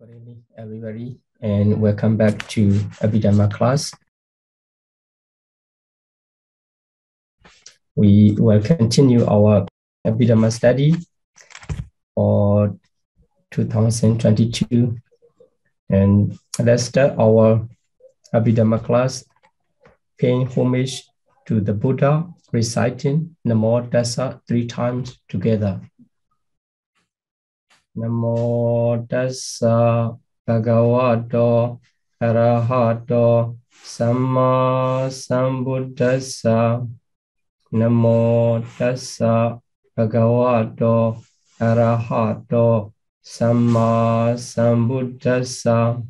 Good evening, everybody, and welcome back to Abhidhamma class. We will continue our Abhidhamma study for 2022, and let's start our Abhidhamma class paying homage to the Buddha, reciting Namo Tassa 3 times together. Namo Tassa Bhagavato Arahato Samma Sambuddhassa. Namo Tassa Bhagavato Arahato Samma Sambuddhassa.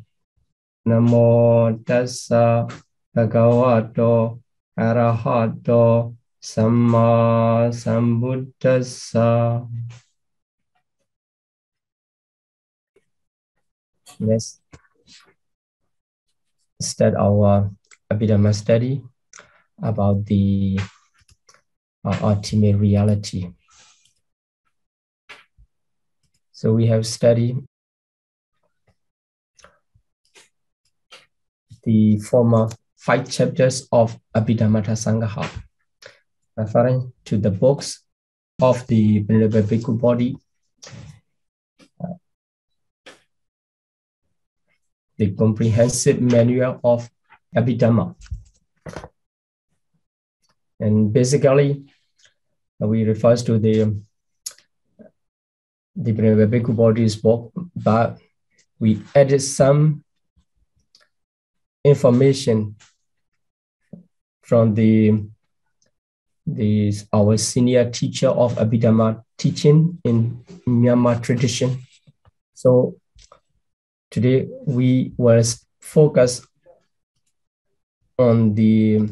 Namo Tassa Bhagavato Arahato Samma Sambuddhassa. Let's start our Abhidhamma study about the ultimate reality. So we have studied the former 5 chapters of Abhidhamma Sangha, referring to the books of the Beloved Bhikkhu body, the comprehensive manual of Abhidhamma. And basically, we refer to the Beloved Bhikkhu body's book, but we added some information from our senior teacher of Abhidhamma teaching in Myanmar tradition. So today we will focus on the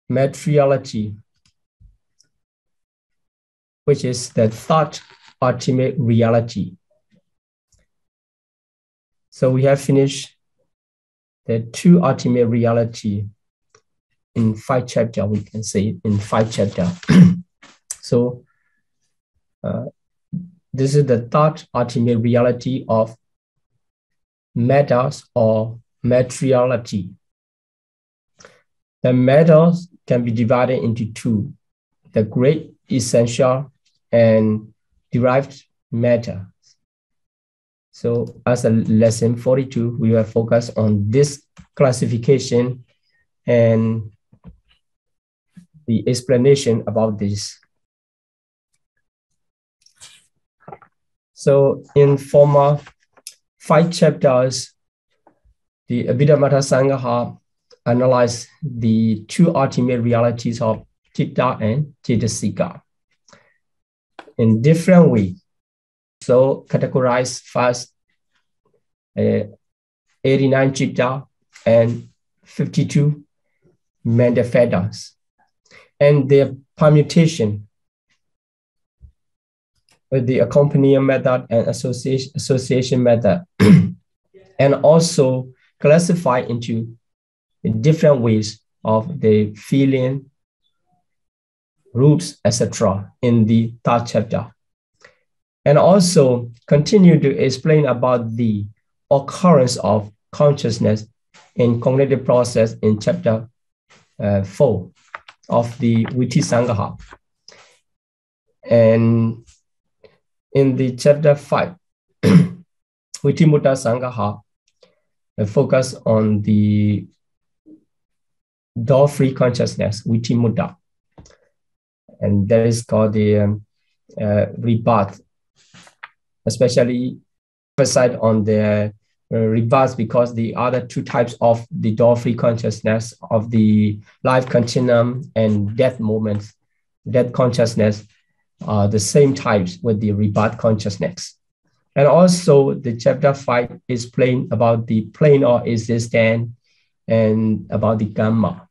materiality, which is the thought ultimate reality. So we have finished the 2 ultimate reality in 5 chapters, we can say in 5 chapters. So this is the thought ultimate reality of matters or materiality. The matters can be divided into 2, the great essential and derived matter. So as a lesson 42, we will focus on this classification and the explanation about this. So in former 5 chapters, the Abhidhamma Sangha analyzed the 2 ultimate realities of Citta and Cetasika in different ways. So categorize first 89 Citta and 52 mental fetters and their permutation with the accompanying method and association method, and also classify into different ways of the feeling, roots, etc. in the 3rd chapter. And also continue to explain about the occurrence of consciousness in cognitive process in chapter 4 of the Viti Sangha. And in the chapter 5, Viti Mutta Sangha focus on the door-free consciousness, Viti Mutta. And that is called the rebirth, especially emphasize on the rebirth because the other 2 types of the door-free consciousness of the life continuum and death moments, death consciousness, are the same types with the rebirth consciousness. And also the chapter 5 is plain about the plane of existence and about the gamma,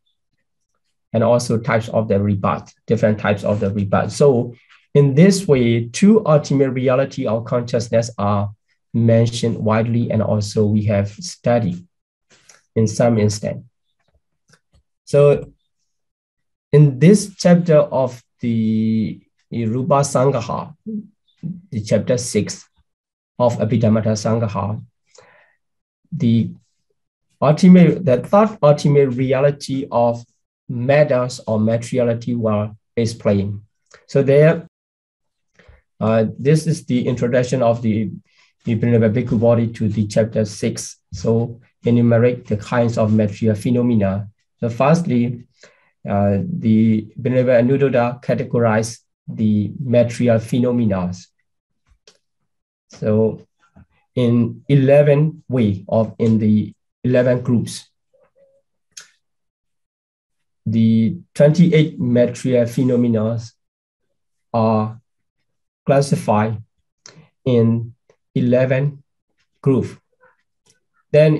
and also types of the rebirth, different types of the rebirth. So in this way, 2 ultimate reality of consciousness are mentioned widely, and also we have studied in some instance. So in this chapter of the Rupa Sangha, the chapter 6, of Abhidhamma Sangha, the third ultimate reality of matters or materiality were explained. So there, this is the introduction of the Bhikkhu body to the chapter 6. So enumerate the kinds of material phenomena. So firstly, the Venerable Anuruddha categorized the material phenomena. So in 11 ways, or in the 11 groups. The 28 material phenomena are classified in 11 groups. Then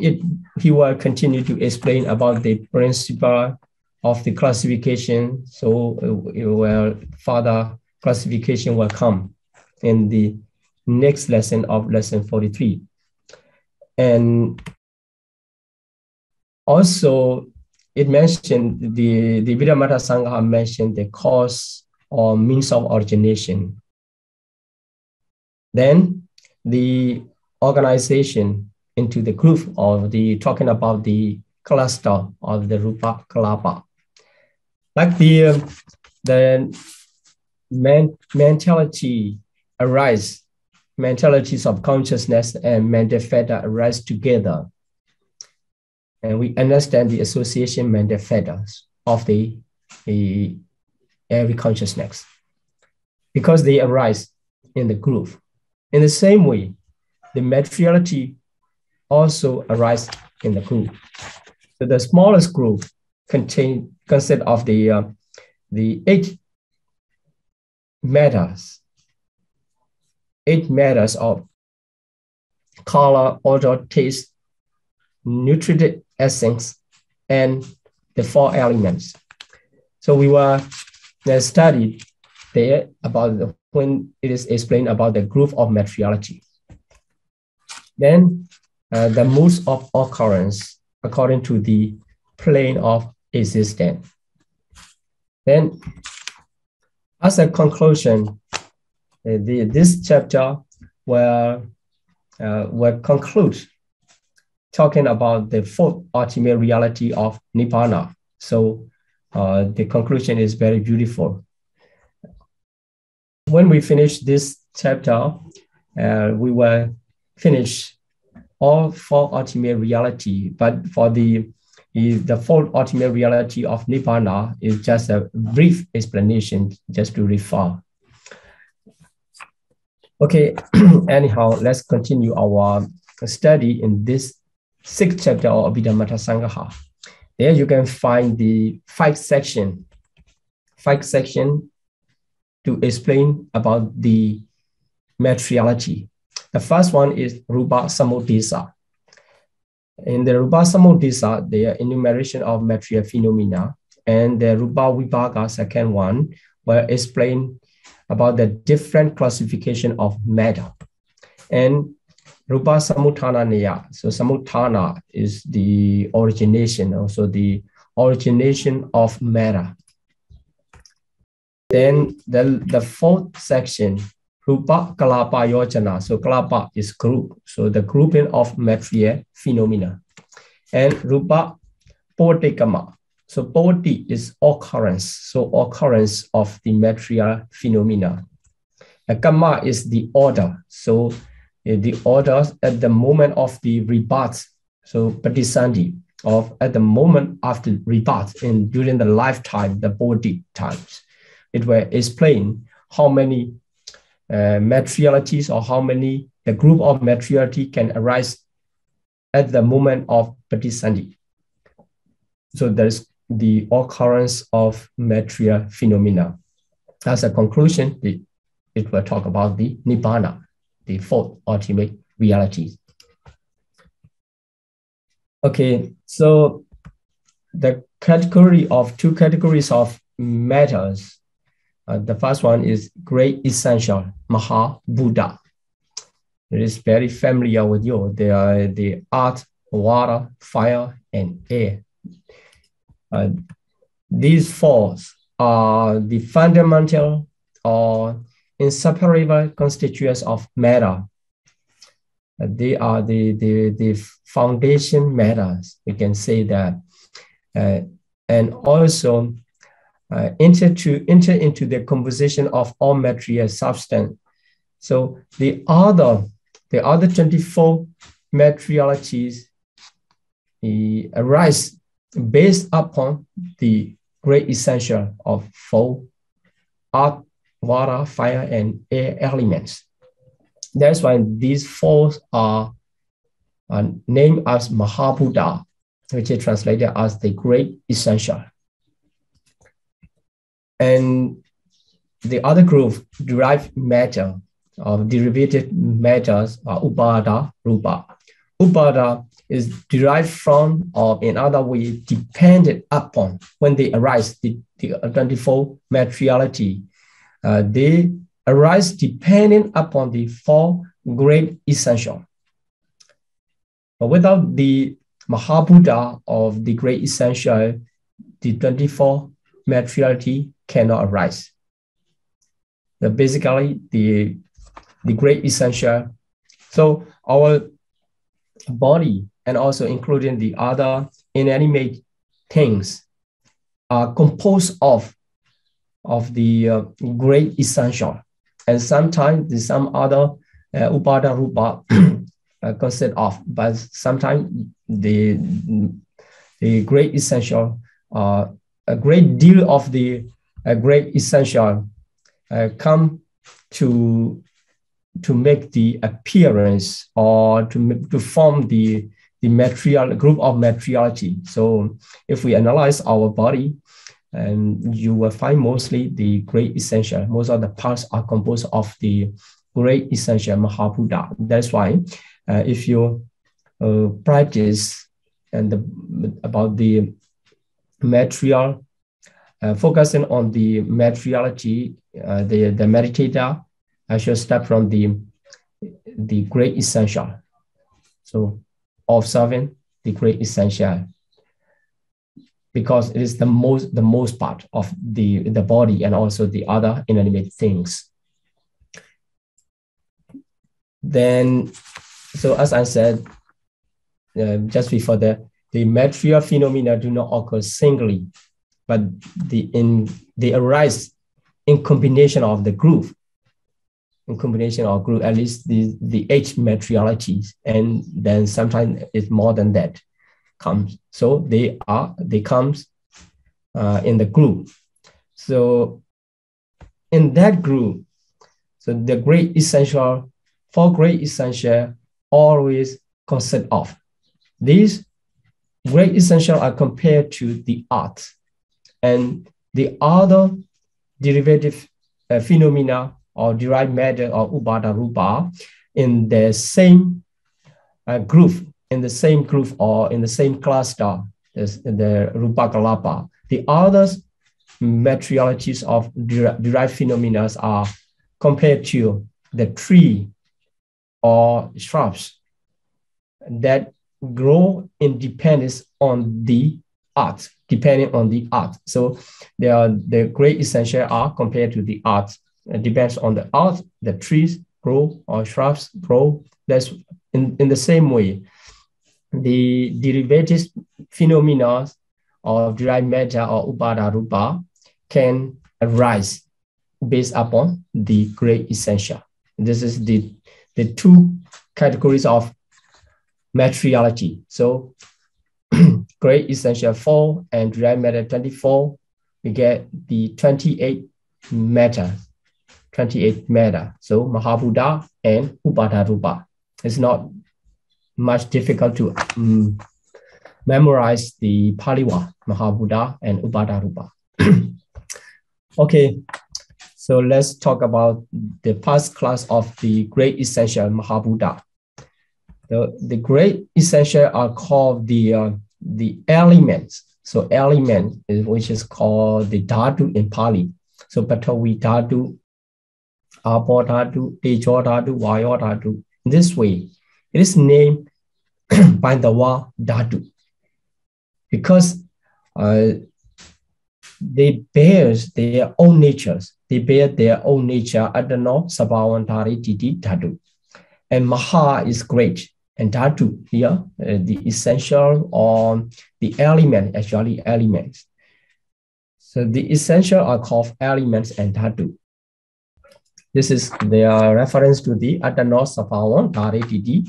he will continue to explain about the principle of the classification. So further classification will come in the next lesson of lesson 43. And also, it mentioned the Abhidhamma Sangha mentioned the cause or means of origination. Then the organization into the group, or the talking about the cluster of the Rupa Kalapa. Like the mentality arise, mentalities of consciousness and mandafeta arise together. And we understand the association mandafetas of the every consciousness because they arise in the group. In the same way, the materiality also arise in the group. So the smallest group consist of the 8 matters of color, odor, taste, nutritive essence, and the 4 elements. So we were studied there about when it is explained about the group of materiality. Then the modes of occurrence according to the plane of existence. Then as a conclusion, this chapter will conclude talking about the 4th ultimate reality of Nirvana. So the conclusion is very beautiful. When we finish this chapter, we will finish all 4 ultimate reality. But for the 4th ultimate reality of Nirvana is just a brief explanation, just to refer. Okay, anyhow, let's continue our study in this 6th chapter of Abhidhamma Sangha. There you can find the 5 section to explain about the materiality. The first one is Rupa Samudesa. In the Rupa Samudesa, the enumeration of material phenomena, and the Rupa Vibhaga, second one, will explain about the different classification of matter. And Rupa Samutthana Neya. So Samutthana is the origination, also the origination of matter. Then the 4th section, Rupa Kalapa Yojana. So Kalapa is group. So the grouping of material phenomena. And Rupa Pannadhikalankara. So Patti is occurrence. So occurrence of the material phenomena. And Kama is the order. So the order at the moment of the rebirth. So Patisandhi, of at the moment after rebirth during the lifetime, the body times. It will explain how many materialities or how many the group of materiality can arise at the moment of Patisandhi. So there's the occurrence of material phenomena. As a conclusion, it will talk about the Nibbana, the 4th ultimate reality. Okay, so the two categories of matters. The first one is great essential, Maha Buddha. It is very familiar with you. They are the earth, water, fire, and air. These 4 are the fundamental or inseparable constituents of matter. They are the foundation matters, we can say that, and also enter into the composition of all material substance. So the other 24 materialities arise based upon the great essential of four earth, water, fire, and air elements. That's why these four are named as Mahabuddha, which is translated as the great essential. And the other group, derived matter, or derivative matters, are Upada, Rupa. Upada is derived from, or in other way, dependent upon. When they arise, the 24 materiality, they arise depending upon the four great essential. But without the Mahabuddha of the great essential, the 24 materiality cannot arise. Basically, the great essential. So our body, and also including the other inanimate things, are composed of the great essential. And sometimes some other Upada Rupa consist of, but sometimes the great essential, a great deal of the great essential come to make the appearance, or to form the material group of materiality. So if we analyze our body, and you will find mostly the great essential. Most of the parts are composed of the great essential Mahabuddha. That's why if you practice about the material, focusing on the materiality, the meditator should start from the great essential. So observing the great essential, because it is the most part of the body and also the other inanimate things. Then, so as I said just before, the material phenomena do not occur singly, but they arise in combination of the group. In combination of group, at least the 8 materialities, and then sometimes it's more than that comes. So they comes in the group. So in that group, so the great essential, 4 great essential always consist of. These great essential are compared to the earth, and the other derivative phenomena or derived matter or Upada Rupa in the same group, or in the same cluster as the Rupa Kalapa. The other materialities of derived phenomena are compared to the tree or shrubs that grow in dependence on the earth, depending on the earth. So the great essential are compared to the earth. It depends on the earth, the trees grow or shrubs grow. That's in the same way. The derivative phenomena of derived matter or Upada Rupa can arise based upon the great essential. This is the 2 categories of materiality. So great essential 4 and derived matter 24, we get the 28 matter. So Mahabuddha and Upada Rupa. It's not much difficult to memorize the Paliwa, Mahabuddha and Upada Rupa. Okay, so let's talk about the first class of the great essential Mahabuddha. The great essential are called the elements. So element, which is called the dhatu in Pali. So Patavi dhatu, Apo dhatu, Tejo dhatu, Vayo dhatu. This way, it is named by the word dhatu, because they bear their own natures. They bear their own nature. Adano Sabhavantari Titi dhatu. and Maha is great, and Dhatu here, the essential or the element, actually elements. So the essential are called elements and Dhatu. This is their reference to the Adano Sapawan, Dharititi,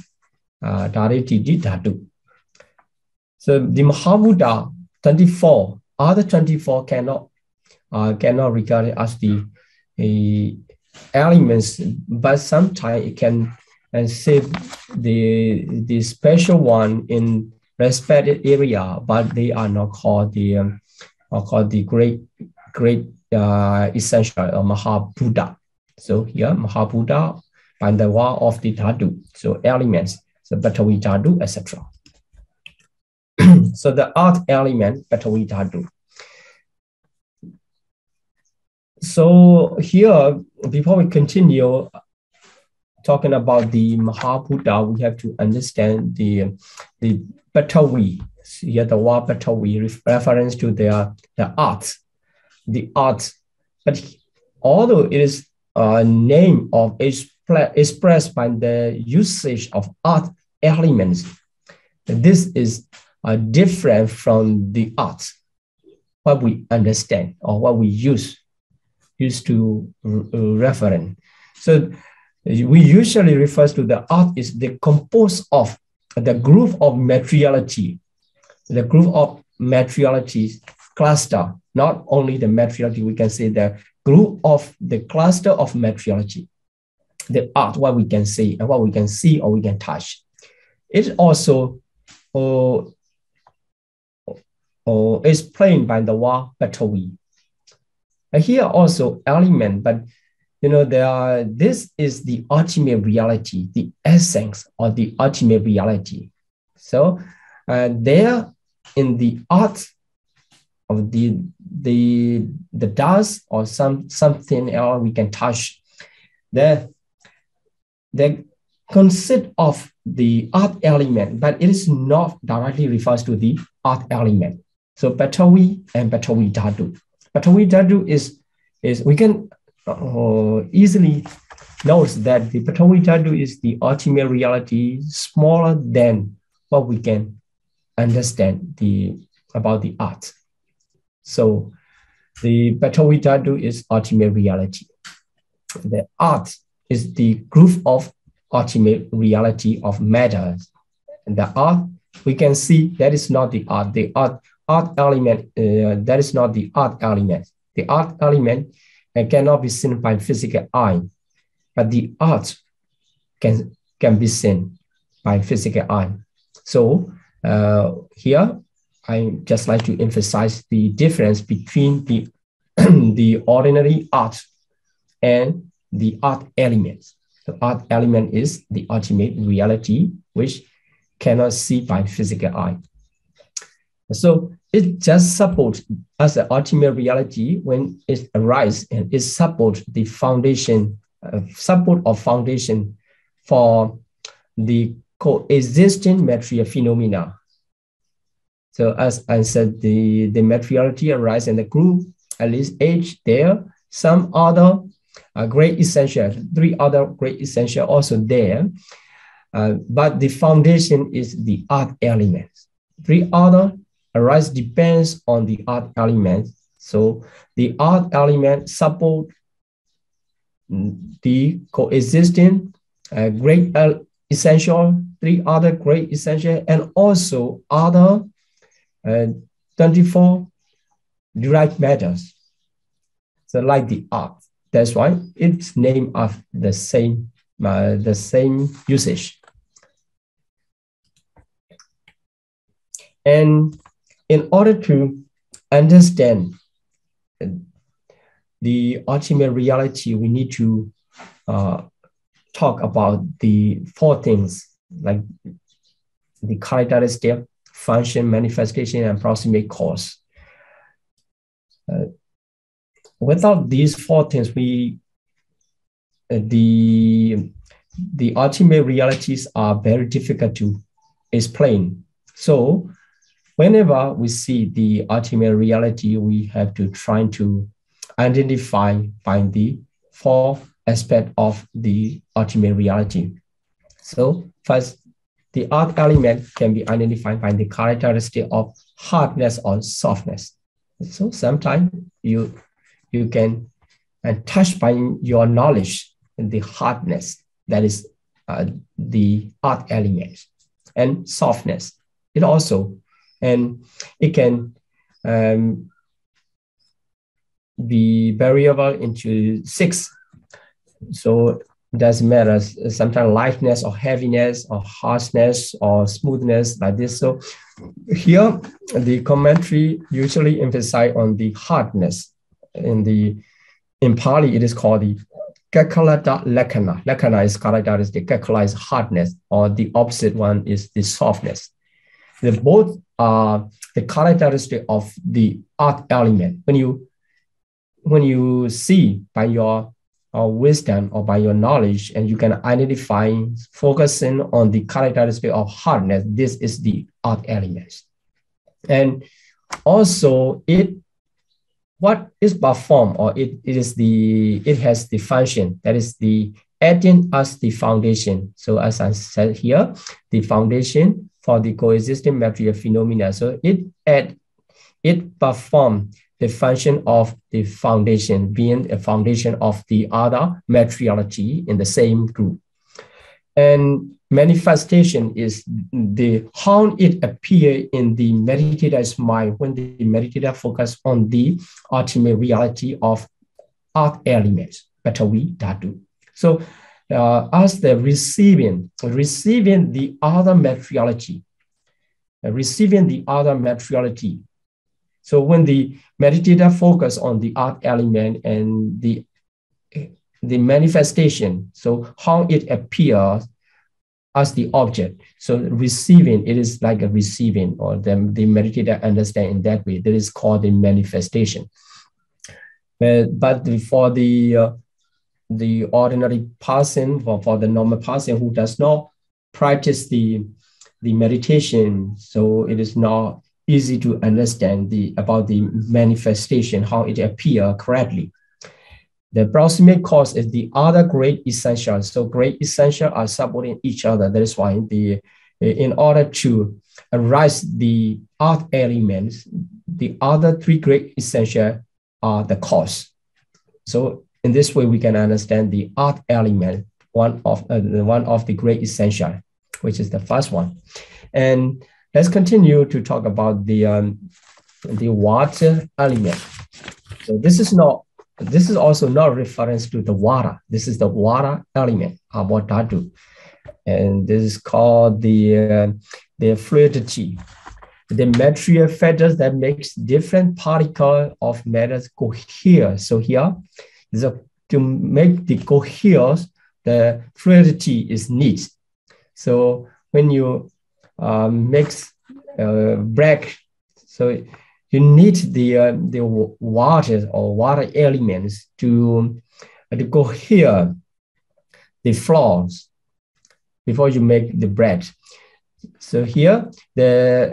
Dhatu. So the Mahabhuta 24, other 24 cannot regard as the elements, but sometimes it can say the special one in respected area, but they are not called the great essential or Mahabhuta. So here Mahabhuta by the wall of the Dhatu, so elements, so Batavi Dhatu, etc. So the earth element, Batavi Dhatu. So here, before we continue talking about the Mahabhuta, we have to understand the Batavi. Here the word Batavi reference to the art. The art, but although it is a name of expressed by the usage of art elements, this is different from the art, what we understand or what we used to reference. So we usually refer to the art is the composed of the group of materiality, cluster, not only the materiality, we can say the group of the cluster of materiality, the art, what we can see and what we can see or we can touch. It also explained by the word Batavi. Here also element, but this is the ultimate reality, the essence or the ultimate reality. So there in the art of the dust or something else we can touch, they consist of the art element, but it is not directly refers to the art element. So Batavi and Batavi Dhatu. Batavi Dhatu is we can easily notice that the Batavi Dhatu is the ultimate reality, smaller than what we can understand about the art. So the Batavi Dhatu is ultimate reality. The art is the group of ultimate reality of matter. And the art, we can see that is not the art. The art element, that is not the art element. The art element cannot be seen by physical eye, but the art can be seen by physical eye. So here, I just like to emphasize the difference between the ordinary art and the art elements. The art element is the ultimate reality, which cannot see by physical eye. So it just supports as the ultimate reality when it arises, and it supports the foundation, foundation for the coexisting material phenomena. So as I said, the materiality arises in the group, at least H there, some other great essential, 3 other great essential also there, but the foundation is the art elements. 3 other arise depends on the art element. So the art element support the coexisting great essential, 3 other great essential, and also other 24 derived matters. So like the art, that's why it's named of the same usage. And in order to understand the ultimate reality, we need to talk about the 4 things, like the characteristic, function, manifestation, and proximate cause. Without these 4 things, the ultimate realities are very difficult to explain. So whenever we see the ultimate reality, we have to try to identify, find the 4 aspects of the ultimate reality. So first, the earth element can be identified by the characteristic of hardness or softness. So sometimes you can touch by your knowledge the hardness, that is the earth element, and softness. It also, and it can be variable into 6. So it doesn't matter, sometimes lightness or heaviness or harshness or smoothness like this. So here, the commentary usually emphasize on the hardness. In Pali, it is called the Kakalata Lakana. Lakana is characteristic, Kakala is hardness, or the opposite one is the softness. They both are the characteristic of the earth element. When you see by your wisdom or by your knowledge, and you can identify, focusing on the characteristic of hardness, this is the earth element. And also what is performed, or it has the function, that is the acting as the foundation. So as I said here, the foundation for the coexisting material phenomena. So it performs the function of the foundation, being a foundation of the other materiality in the same group. And manifestation is how it appears in the meditator's mind when the meditator focuses on the ultimate reality of earth elements, Patawi Dhatu. So as the receiving the other materiality, So when the meditator focus on the earth element and the manifestation, so how it appears as the object. So receiving, it is like a receiving, or the meditator understand in that way. That is called the manifestation. But for the ordinary person, for the normal person who does not practice the meditation, so it is not easy to understand about the manifestation, how it appears correctly. The proximate cause is the other great essentials. So great essentials are supporting each other. That is why in order to arise the earth elements, the other 3 great essentials are the cause. So in this way, we can understand the earth element, one of the great essentials, which is the first one. And let's continue to talk about the water element. So this is also not reference to the water. This is the water element, Abhidhamma. And this is called the fluidity. The material factors that makes different particles of matter cohere. So here, to make the coherence, the fluidity is needed. So when you mix break, so you need the water or water elements to cohere the flours before you make the bread. So here,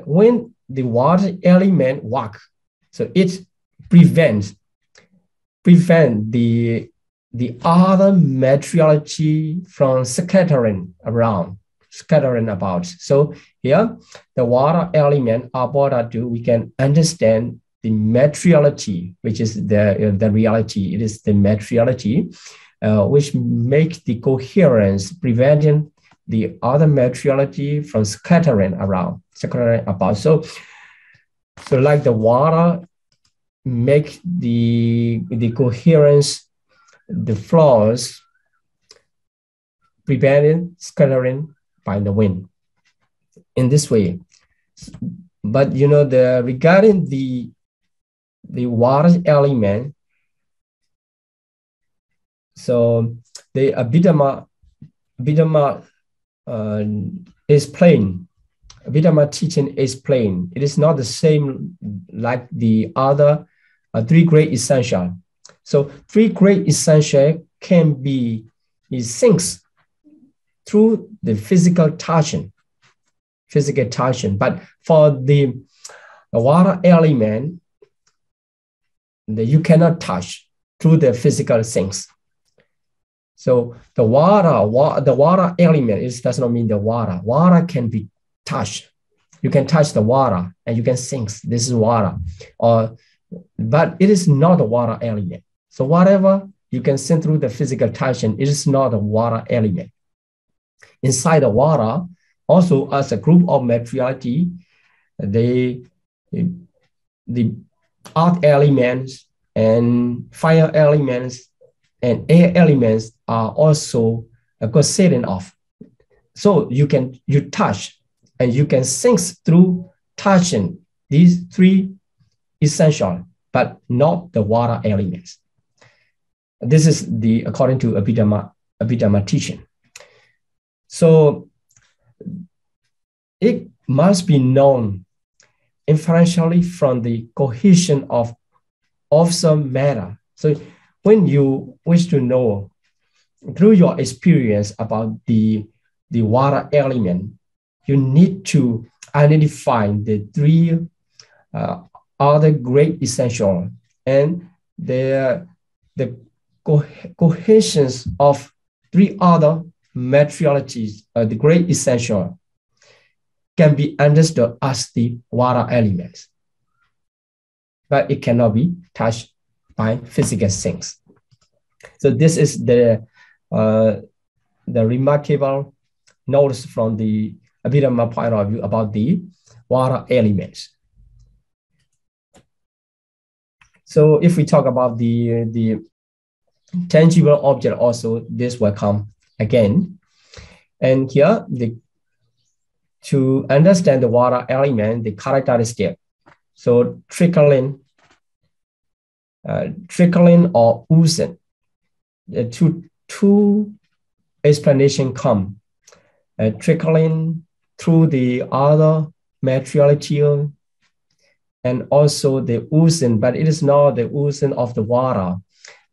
when the water element work, so it prevents the other materiality from scattering about. So here, the water element, Abhidhamma, we can understand the materiality, which is the reality. It is the materiality which makes the coherence, preventing the other materiality from scattering about. So like the water make the coherence, the flows, preventing scattering by the wind. In this way, but regarding the water element, so the Abhidhamma is plain. Abhidhamma teaching is plain. It is not the same like the other 3 great essentials. So 3 great essentials can be synced through the physical touching. But for the water element, you cannot touch through the physical things. So the water element does not mean the water. Water can be touched. You can touch the water and you can think this is water, but it is not a water element. So whatever you can see through the physical touching, it is not a water element. Inside the water, also as a group of materiality, the earth elements and fire elements and air elements are also considered of. So you touch and you can think through touching these three essential, but not the water elements. This is according to Abhidhamma teaching. So it must be known inferentially from the cohesion of observed matter. So when you wish to know through your experience about the water element, you need to identify the three other great essential, and the cohesions of three other materialities, the great essential, can be understood as the water elements, but it cannot be touched by physical things. So this is the remarkable notice from the Abhidhamma point of view about the water elements. So if we talk about the tangible object also, this will come again. And here, to understand the water element, the characteristic, so trickling or oozing, two explanations come. Trickling through the other materiality, and also the oozing, but it is not the oozing of the water,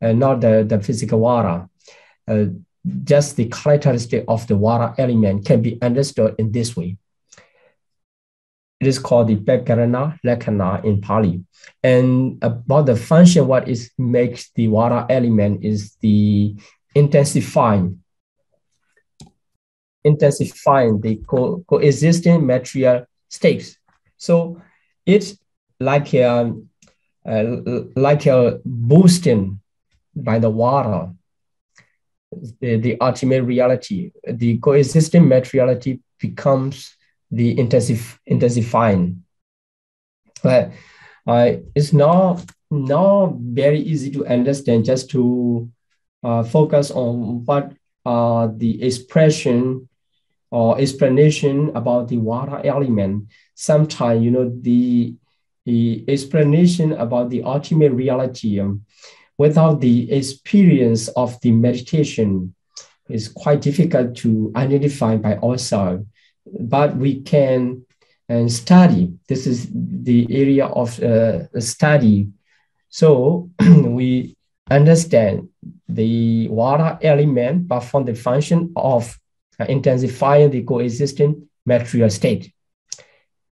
not the physical water. Just the characteristic of the water element can be understood in this way. It is called the Bakarana Lakkhana in Pali. And about the function, what makes the water element is the intensifying the coexisting material states. So it's like a boosting by the water, the ultimate reality. The coexisting materiality becomes the intensifying. But it's not very easy to understand just to focus on what the expression or explanation about the water element. Sometimes, the explanation about the ultimate reality without the experience of the meditation is quite difficult to identify by ourselves. But we can study. This is the area of study. So we understand the water element, but from the function of intensifying the coexisting material state.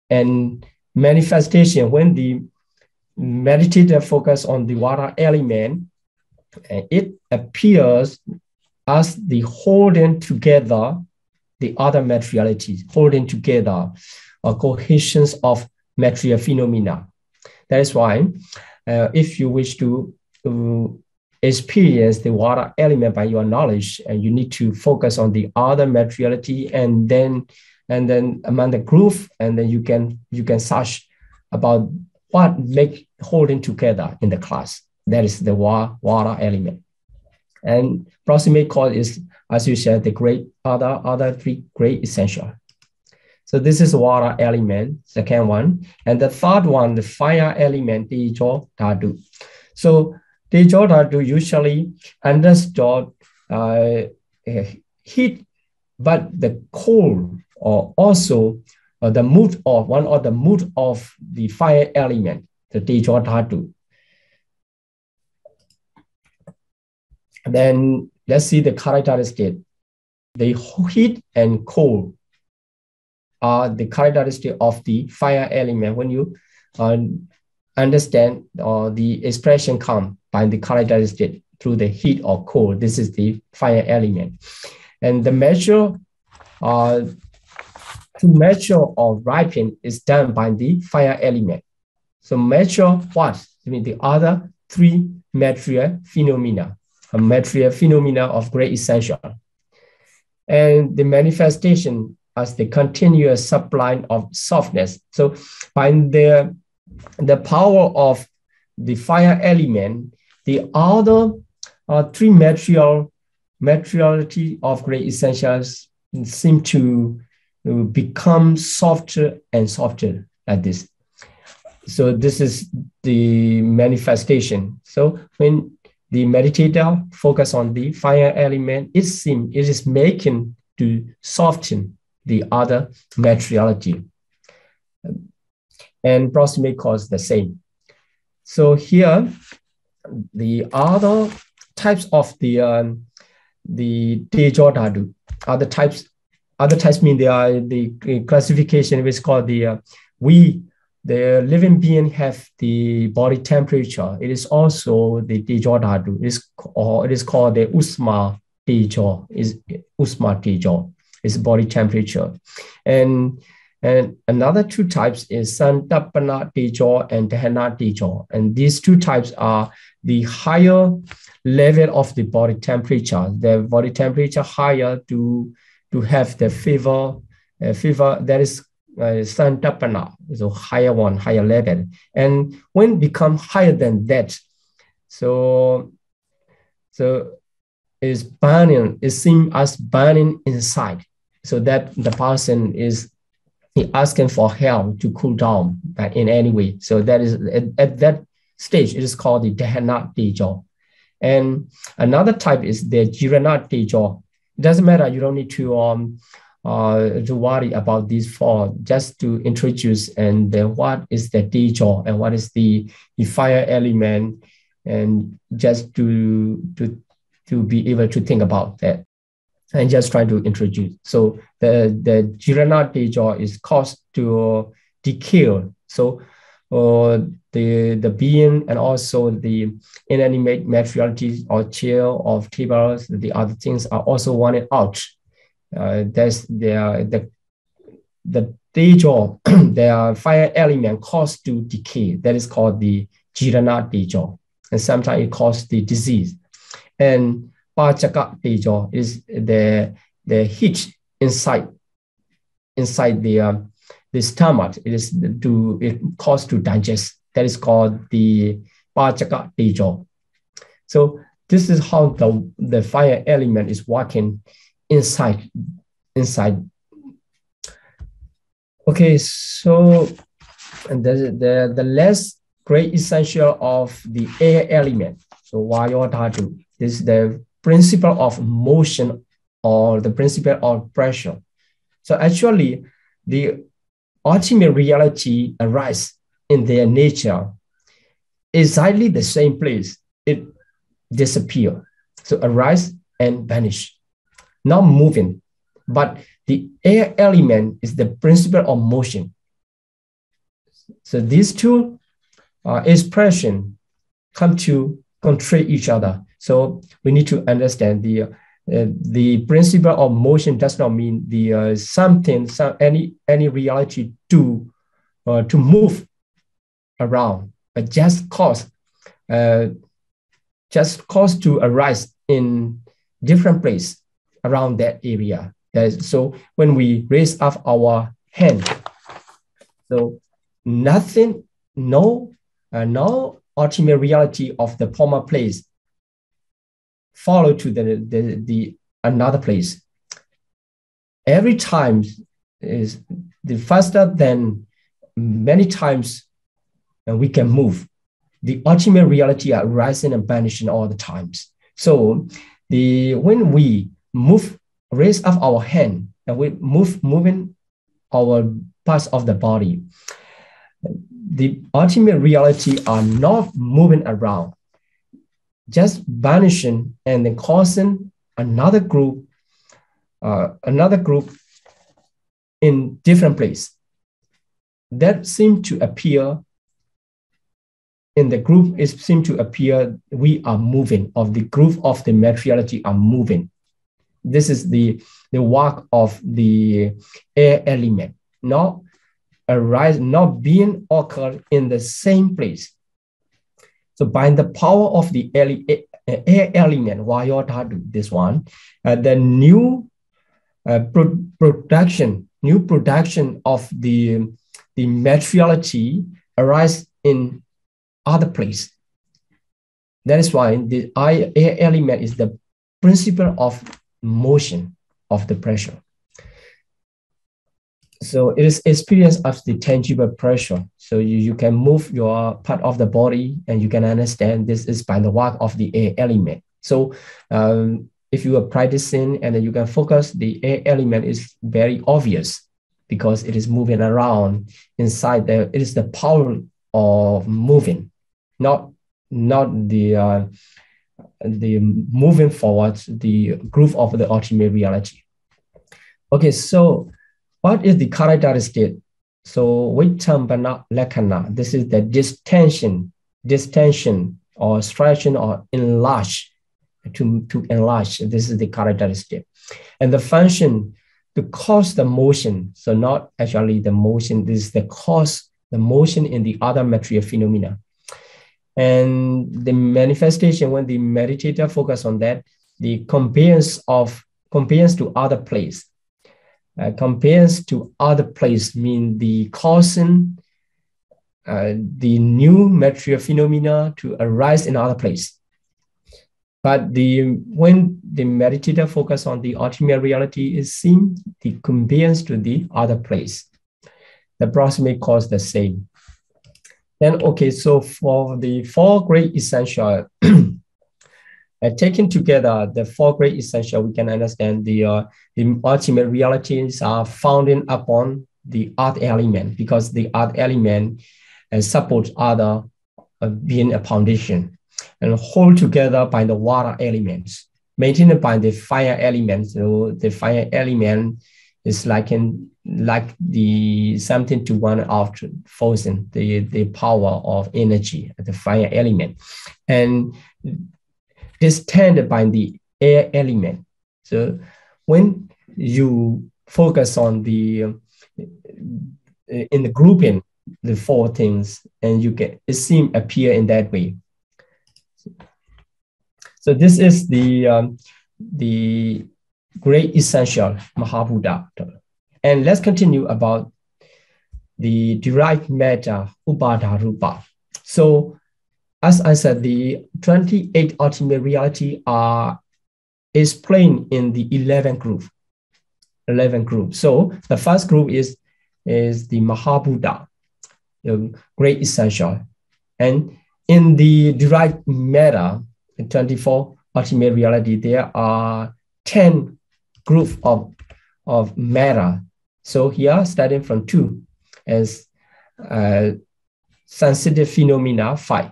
And manifestation, when the meditator focus on the water element, it appears as the holding together the other materialities, holding together a cohesion of material phenomena. That is why if you wish to experience the water element by your knowledge, and you need to focus on the other materiality, and then among the group, and then you can search about what make holding together in the class. That is the water element. And proximate cause is, as you said, the other three great essential. So this is water element, second one. And the third one, the fire element, Tejo Dhatu. So Tejo Dhatu usually understood heat, but the cold, or also the mood of one of the mood of the fire element, the Tejo Dhatu. Then let's see the characteristic. The heat and cold are the characteristic of the fire element. When you understand the expression come by the characteristic, through the heat or cold. This is the fire element. And the measure, to measure or ripen is done by the fire element. So measure what? I mean, the other three material phenomena, a material phenomena of great essential. And the manifestation as the continuous sublime of softness. So by the power of the fire element, the other three materiality of great essentials seem to become softer and softer like this. So this is the manifestation. So when the meditator focus on the fire element, it is making to soften the other materiality. And proximate cause the same. So here, the other types of the Tejo Dhatu, other types mean they are the classification which is called the living being have the body temperature. It is also the Tejo Dhatu. It is called the Usma Tejo. Usma Tejo is body temperature. And another two types is Santapana Tejo and Dehana Tejo. And these two types are the higher level of the body temperature. The body temperature higher to have the fever that is Santapana, so higher one, higher level. And when become higher than that, so is burning, it seems as burning inside. So that the person is asking for help to cool down in any way. So that is at that stage, it is called the Dehana Tejo. And another type is the Jirana Tejo. It doesn't matter, you don't need to worry about these four, just to introduce and what is the Tejo and what is the fire element, and just to be able to think about that. And just trying to introduce. So the Jirana Tejo is caused to decay. So the being and also the inanimate materialities or chair or tables, the other things are also wanted out. There's the Tejo, the fire element caused to decay. That is called the Jirana Tejo. And sometimes it causes the disease. And Pachaka Tejo is the heat inside the stomach. It causes to digest. That is called the Pachaka Tejo. So this is how the fire element is working inside. Okay, so and the less great essential of the air element. So Vayo Dhatu, this is the principle of motion or the principle of pressure. So actually, the ultimate reality arises in their nature exactly the same place. It disappears. So arise and vanish, not moving. But the air element is the principle of motion. So these two expressions come to contradict each other. So we need to understand the principle of motion does not mean the any reality to move around, but just cause to arise in different place around that area. So when we raise up our hand, so nothing, no ultimate reality of the former place follow to the another place. Every time is the faster than many times we can move. The ultimate reality are rising and vanishing all the times. So when we raise up our hand and we moving our parts of the body, the ultimate reality are not moving around, just vanishing and then causing another group in different place that seem to appear in the group, it seems to appear we are moving, or the group of the materiality are moving. This is the work of the air element, not arise, not being occurred in the same place. So by the power of the air element, Vayodhatu, this one, the new production of the materiality arise in other place. That is why the air element is the principle of motion of the pressure. So it is experience of the tangible pressure. So you can move your part of the body, and you can understand this is by the work of the air element. So if you are practicing and then you can focus, the air element is very obvious because it is moving around inside there. It is the power of moving, not the moving forward, the groove of the ultimate reality. Okay, so what is the characteristic? So Vichambana Lakkhana, this is the distension or stretching or enlarge, to enlarge. This is the characteristic. And the function to cause the motion. So not actually the motion, this is the cause the motion in the other material phenomena. And the manifestation, when the meditator focus on that, the compares to other place. Compares to other place mean the causing the new material phenomena to arise in other place. But when the meditator focus on the ultimate reality is seen, the compares to the other place. The proximate cause the same. Then, okay, so for the four great essential, taken together, the four great essential, we can understand the ultimate realities are founded upon the earth element, because the earth element supports other being a foundation, and hold together by the water elements, maintained by the fire element. So the fire element is like the something to one of forcing the power of energy, the fire element, and distended by the air element. So when you focus on in the grouping, the four things, and you get it seem appear in that way. So this is the great essential Mahabuddha. And let's continue about the derived matter Upada Rupa. So as I said, the 28 ultimate reality are explained in the 11 group. So the first group is the Mahabuddha, the great essential. And in the derived matter, in 24 ultimate reality, there are 10 groups of matter. So here, starting from 2, as sensitive phenomena, 5.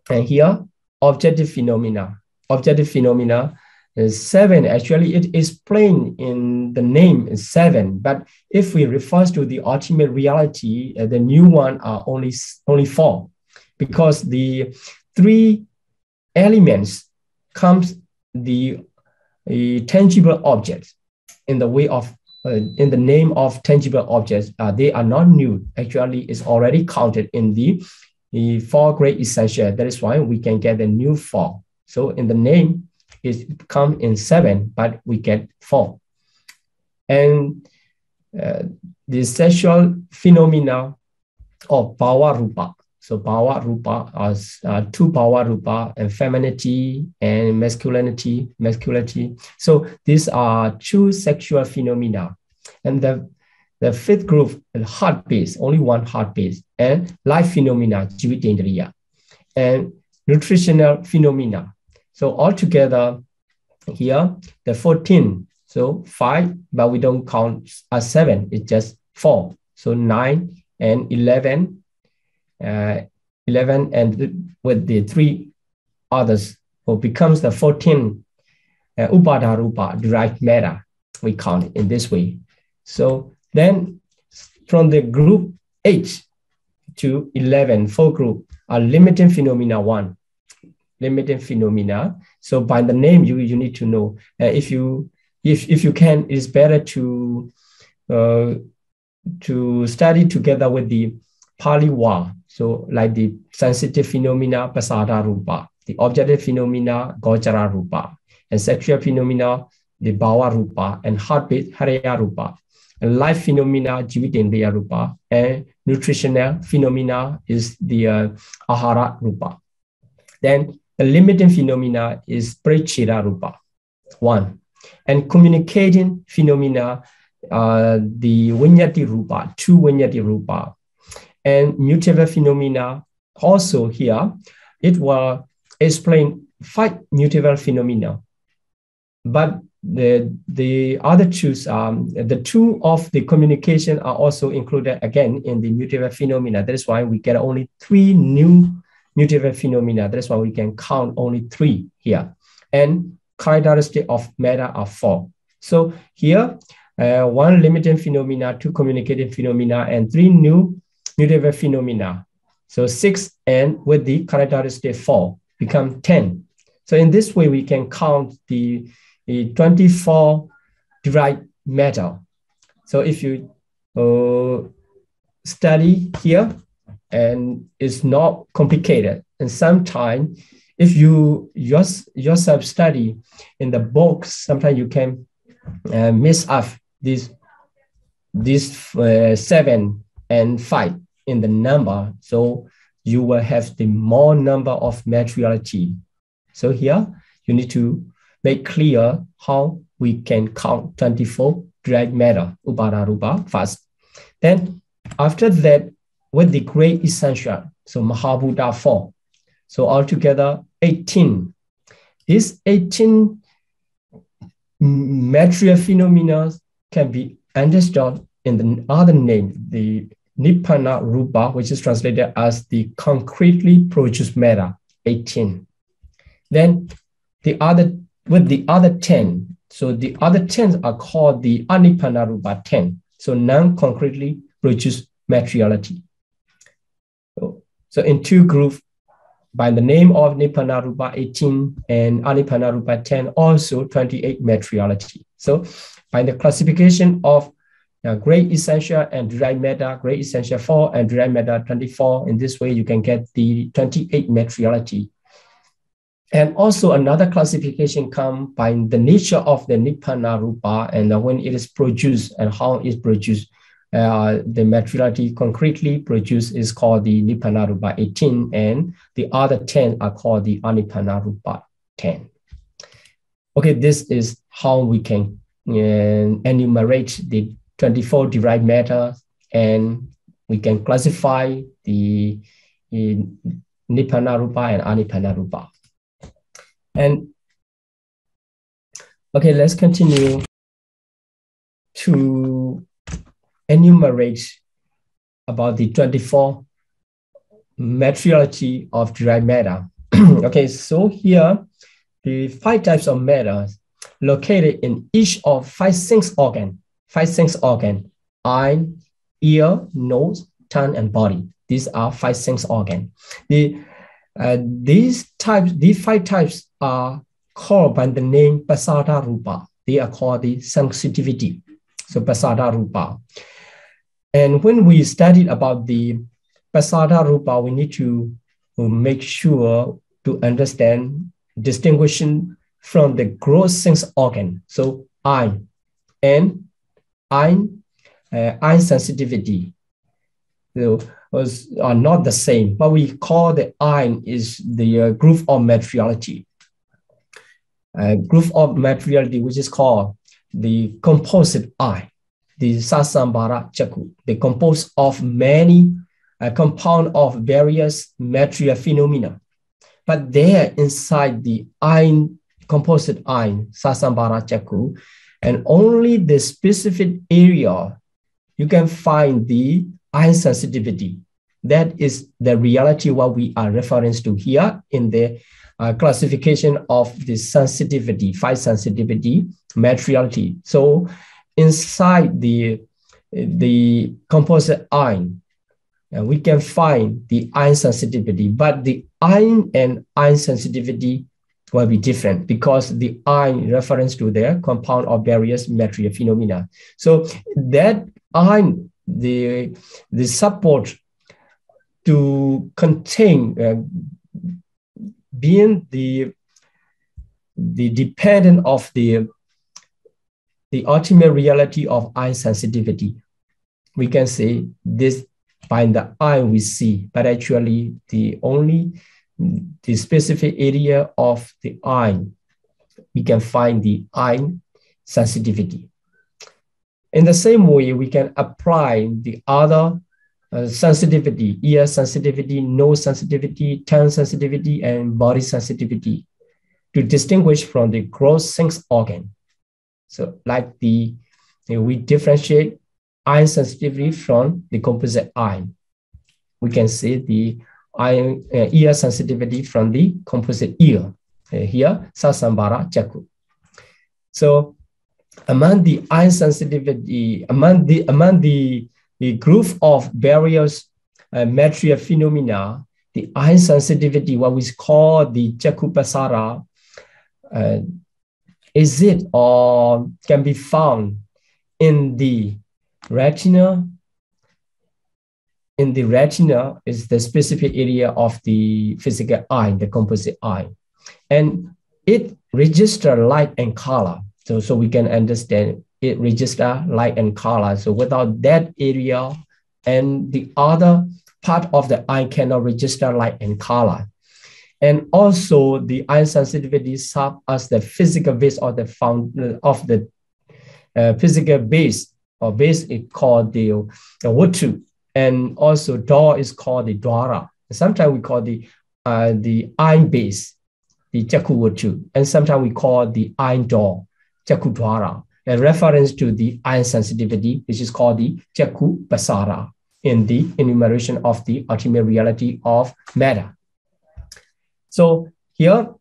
And here, objective phenomena. Objective phenomena is 7. Actually, it is explained in the name is 7. But if we refer to the ultimate reality, the new one are only 4, because the 3 elements comes the tangible objects in the way of in the name of tangible objects. They are not new. Actually, it's already counted in the 4 great essential. That is why we can get the new 4. So in the name, it comes in 7, but we get 4. And the sexual phenomena of Bhava Rupa. So Bhava Rupa as 2 Bhava Rupa, and femininity and masculinity. So these are 2 sexual phenomena. And the 5th group is heart-based, only 1 heart-based, and life phenomena, Jivitendriya, and nutritional phenomena. So altogether here, the 14, so 5, but we don't count as 7, it's just 4. So 9 and 11, 11 and with the 3 others, who becomes the 14 Upada Rupa, derived matter, we count it in this way. So then from the group 8 to 11, 4 group, limiting phenomena 1. Limiting phenomena. So by the name, you need to know. If you can, it's better to study together with the Pali Wa. So like the sensitive phenomena, Pasada Rupa, the objective phenomena, Gochara Rupa, and sexual phenomena, the Bhava Rupa, and heartbeat, Haraya Rupa, and life phenomena, Jivitendriya Rupa, and nutritional phenomena is the Ahara Rupa. Then the limiting phenomena is Prechira Rupa, 1. And communicating phenomena, the Vinyati Rupa, 2 Vinyati Rupa. And mutable phenomena, also here, it will explain 5 mutable phenomena. But the other two, the 2 of the communication are also included again in the mutable phenomena. That is why we get only 3 new mutable phenomena. That's why we can count only 3 here. And characteristics of matter are 4. So here, 1 limiting phenomena, 2 communicating phenomena, and 3 new mutable phenomena. So 6, and with the characteristic 4 become 10. So in this way, we can count the 24 derived matter. So if you study here, and it's not complicated. And sometimes, if you yourself study in the books, sometimes you can miss up these 7 and 5 in the number. So you will have the more number of materiality. So here you need to make clear how we can count 24 derived matter, Upada Rupa, first. Then after that, with the great essential, so Mahabhuta 4. So altogether 18. These 18 material phenomena can be understood in the other name, the Nibbana Rupa, which is translated as the concretely produced matter, 18. Then with the other 10, so the other 10 are called the Anibbana Rupa 10, so non-concretely produced materiality. So in 2 groups, by the name of Nibbana Rupa 18 and Anibbana Rupa 10, also 28 materiality. So by the classification of great essential and derived matter, great essential 4 and derived matter 24, in this way you can get the 28 materiality. And also another classification comes by the nature of the Nibbana Rupa and when it is produced and how it's produced. The materiality concretely produced is called the Nibbana Rupa 18, and the other 10 are called the Anibbana Rupa 10. Okay, this is how we can enumerate the 24 derived matter, and we can classify the Nibbana Rupa and Anibbana Rupa. And okay, let's continue to enumerate about the 24 materiality of derived matter. Okay, so here, the 5 types of matter located in each of 5 sense organs, eye, ear, nose, tongue, and body. These are 5 sense organs. These 5 types are called by the name Pasada Rupa. They are called the sensitivity. So Pasada Rupa. And when we studied about the Pasada Rupa, we need to make sure to understand distinguishing from the gross sense organ. So eye and eye sensitivity are not the same, but we call the eye is the group of materiality. Group of materiality, which is called the composite eye. The Sasambara Chaku, they compose of many compound of various material phenomena. But there inside the iron, composite iron, Sasambara Chaku, and only the specific area you can find the iron sensitivity. That is the reality what we are referring to here in the classification of the sensitivity, 5 sensitivity materiality. So inside the composite iron, we can find the ion sensitivity, but the ion and ion sensitivity will be different because the ion reference to their compound of various material phenomena. So that ion, the support to contain being the dependent of the ultimate reality of ion sensitivity. We can say this by the ion we see, but actually the specific area of the ion, we can find the ion sensitivity. In the same way, we can apply the other sensitivity, ear sensitivity, nose sensitivity, tongue sensitivity, and body sensitivity to distinguish from the gross sense organ. So like we differentiate ion sensitivity from the composite ion. We can see the ear sensitivity from the composite ear. Here, Sasambara Chaku. So among the ion sensitivity, among the group of various material phenomena, the ion sensitivity, what we call the Chaku Pasara, is it or can be found in the retina. In the retina is the specific area of the physical eye, the composite eye, and it registers light and color. So we can understand it registers light and color. So without that area and the other part of the eye cannot register light and color. And also the ion sensitivity serves as the physical base of the physical base, or base is called the Watu, and also door is called the Dwara. Sometimes we call the ion base, the Chaku Watu, and sometimes we call the ion door, Chaku Dwara, a reference to the ion sensitivity, which is called the Chaku Pasara in the enumeration of the ultimate reality of matter. So here,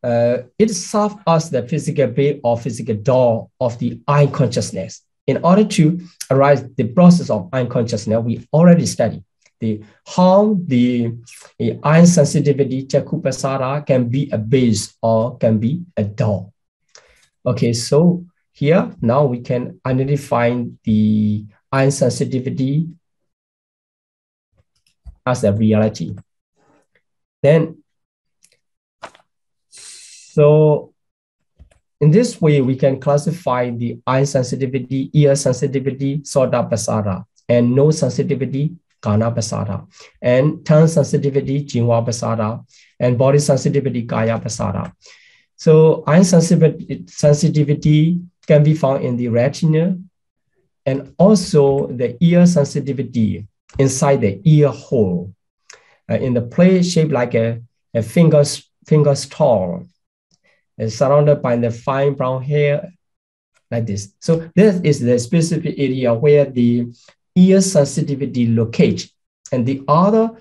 it serves as the physical base or physical door of the ion consciousness. In order to arise the process of ion consciousness, we already studied how the ion sensitivity Chaku Pasara can be a base or can be a door. Okay, so here now we can identify the ion sensitivity as a reality. Then, so in this way, we can classify the ion sensitivity, ear sensitivity, Soda Pasara, and nose sensitivity, Kana Pasara, and tongue sensitivity, Jinwa Pasara, and body sensitivity, Kaya Pasara. So ion sensitivity can be found in the retina, and also the ear sensitivity inside the ear hole, in the place shaped like a finger tall, surrounded by the fine brown hair, like this. So this is the specific area where the ear sensitivity locates, and the other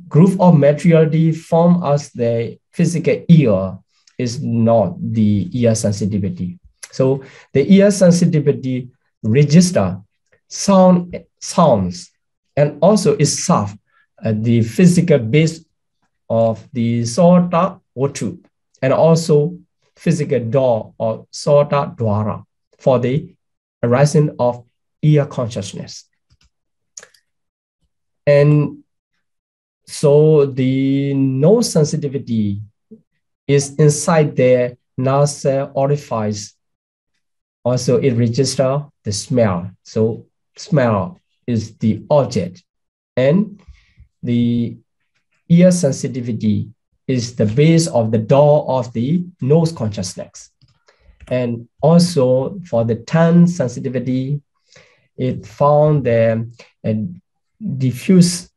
group of materiality form as the physical ear is not the ear sensitivity. So the ear sensitivity register sounds, and also is soft, the physical base of the Sota Watu, and also physical door or Sota Dwara for the arising of ear consciousness. And so the nose sensitivity is inside the nasal orifice. Also, it registers the smell. So smell is the object, and the ear sensitivity is the base of the door of the nose consciousness. And also for the tongue sensitivity, it found the diffuse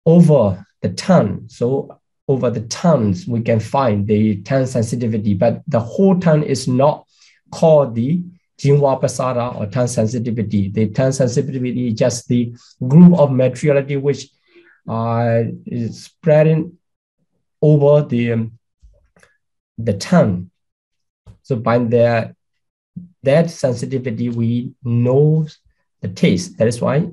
over the tongue. So over the tongues, we can find the tongue sensitivity, but the whole tongue is not called the Jinwa Pasara or tongue sensitivity. The tongue sensitivity is just the group of materiality which is spreading over the tongue. So by that sensitivity, we know the taste. That is why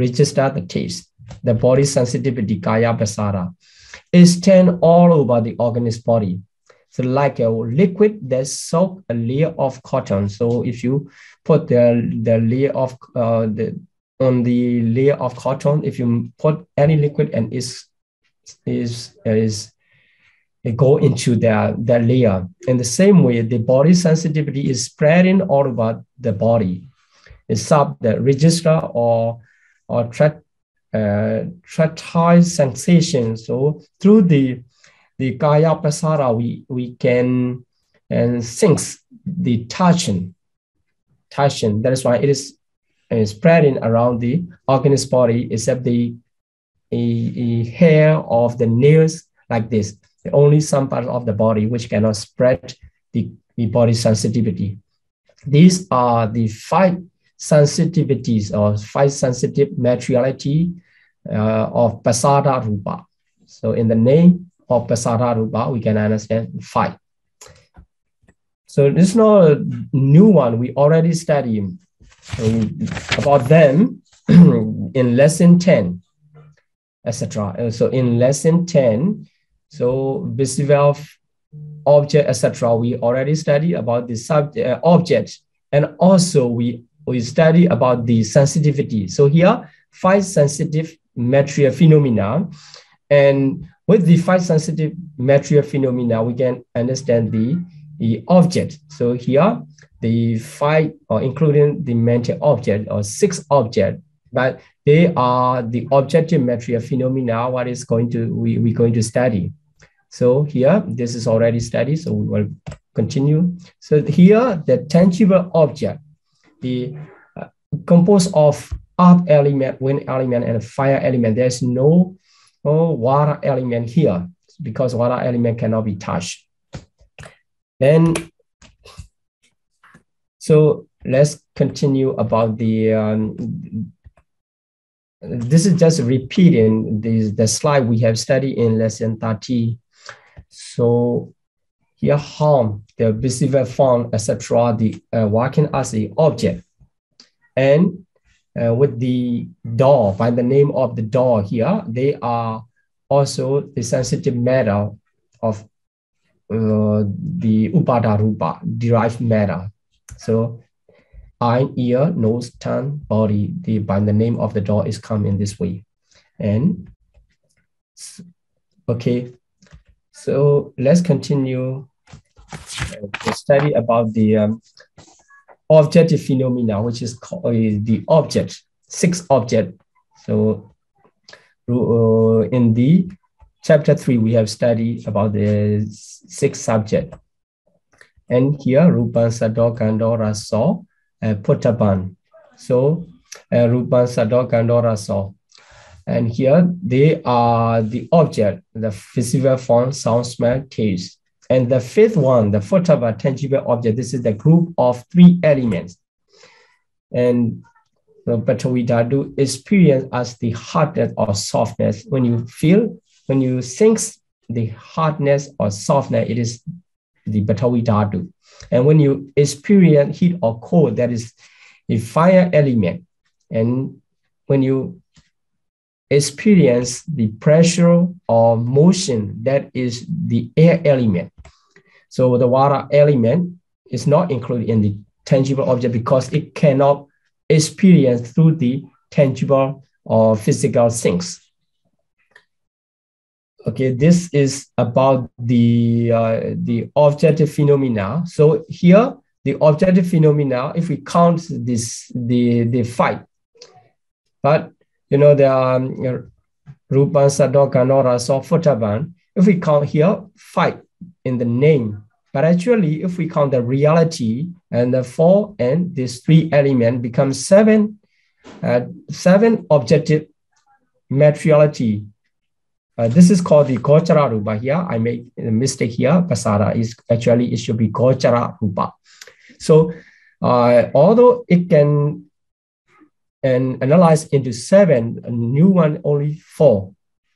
register the taste. The body sensitivity, kaya pasara, is turned all over the organised body. So like a liquid that soak a layer of cotton. So if you put the layer of on the layer of cotton, if you put any liquid and it go into the layer. In the same way, the body sensitivity is spreading all over the body. It's up the register or tactile sensation. So through the kaya pasara, we can sense the touching. That is why it is spreading around the organised body, except the hair of the nails like this. Only some part of the body which cannot spread the body sensitivity. These are the 5 sensitivities or 5 sensitive materiality of pasada rupa. So in the name of pasada rupa, we can understand 5. So this is not a new one. We already studied about them in lesson 10, etc. So in lesson 10, so visible object, etc. We already studied about the subject object, and also we study about the sensitivity. So here 5 sensitive material phenomena, and with the 5 sensitive material phenomena, we can understand the object. So here the 5 or including the mental object or 6 object, but they are the objective material phenomena. What is going to we're going to study. So here this is already studied, so we will continue. So here the tangible object, the composed of earth element, wind element, and fire element. There's no water element here because water element cannot be touched. Then, so let's continue about the. This is just repeating the slide we have studied in lesson 30. So here, how the visible form, etc., the working as the object, and with the door, by the name of the door here, they are also the sensitive matter of the upada rupa, derived matter. So eye, ear, nose, tongue, body, by the name of the door is come in this way. And okay, so let's continue to study about the objective phenomena, which is called the object, 6 object. So in the chapter 3, we have studied about the 6 subject. And here, Rupan, Sado, Gandho, Raso, Potaban. So Rupan, Sado, Gandho, Raso. And here they are the object, the physical form, sound, smell, taste. And the 5th one, the Potaba, tangible object, this is the group of 3 elements. And the Bhatavitadu experience as the hardness or softness. When you sense the hardness or softness, it is the Bhatavitadu. And when you experience heat or cold, that is the fire element. And when you experience the pressure or motion, that is the air element. So the water element is not included in the tangible object because it cannot experience through the tangible or physical things. Okay, this is about the objective phenomena. So here, the objective phenomena, if we count this, the 5, but you know, there are Rupan, Sado, Gandho, Raso, Potaban. If we count here 5 in the name, but actually, if we count the reality and the 4 and these 3 elements become 7 objective materiality. This is called the Gochara Rupa here. I made a mistake here. Pasara is actually, it should be Gochara Rupa. So although it can analyze into 7, a new one only 4,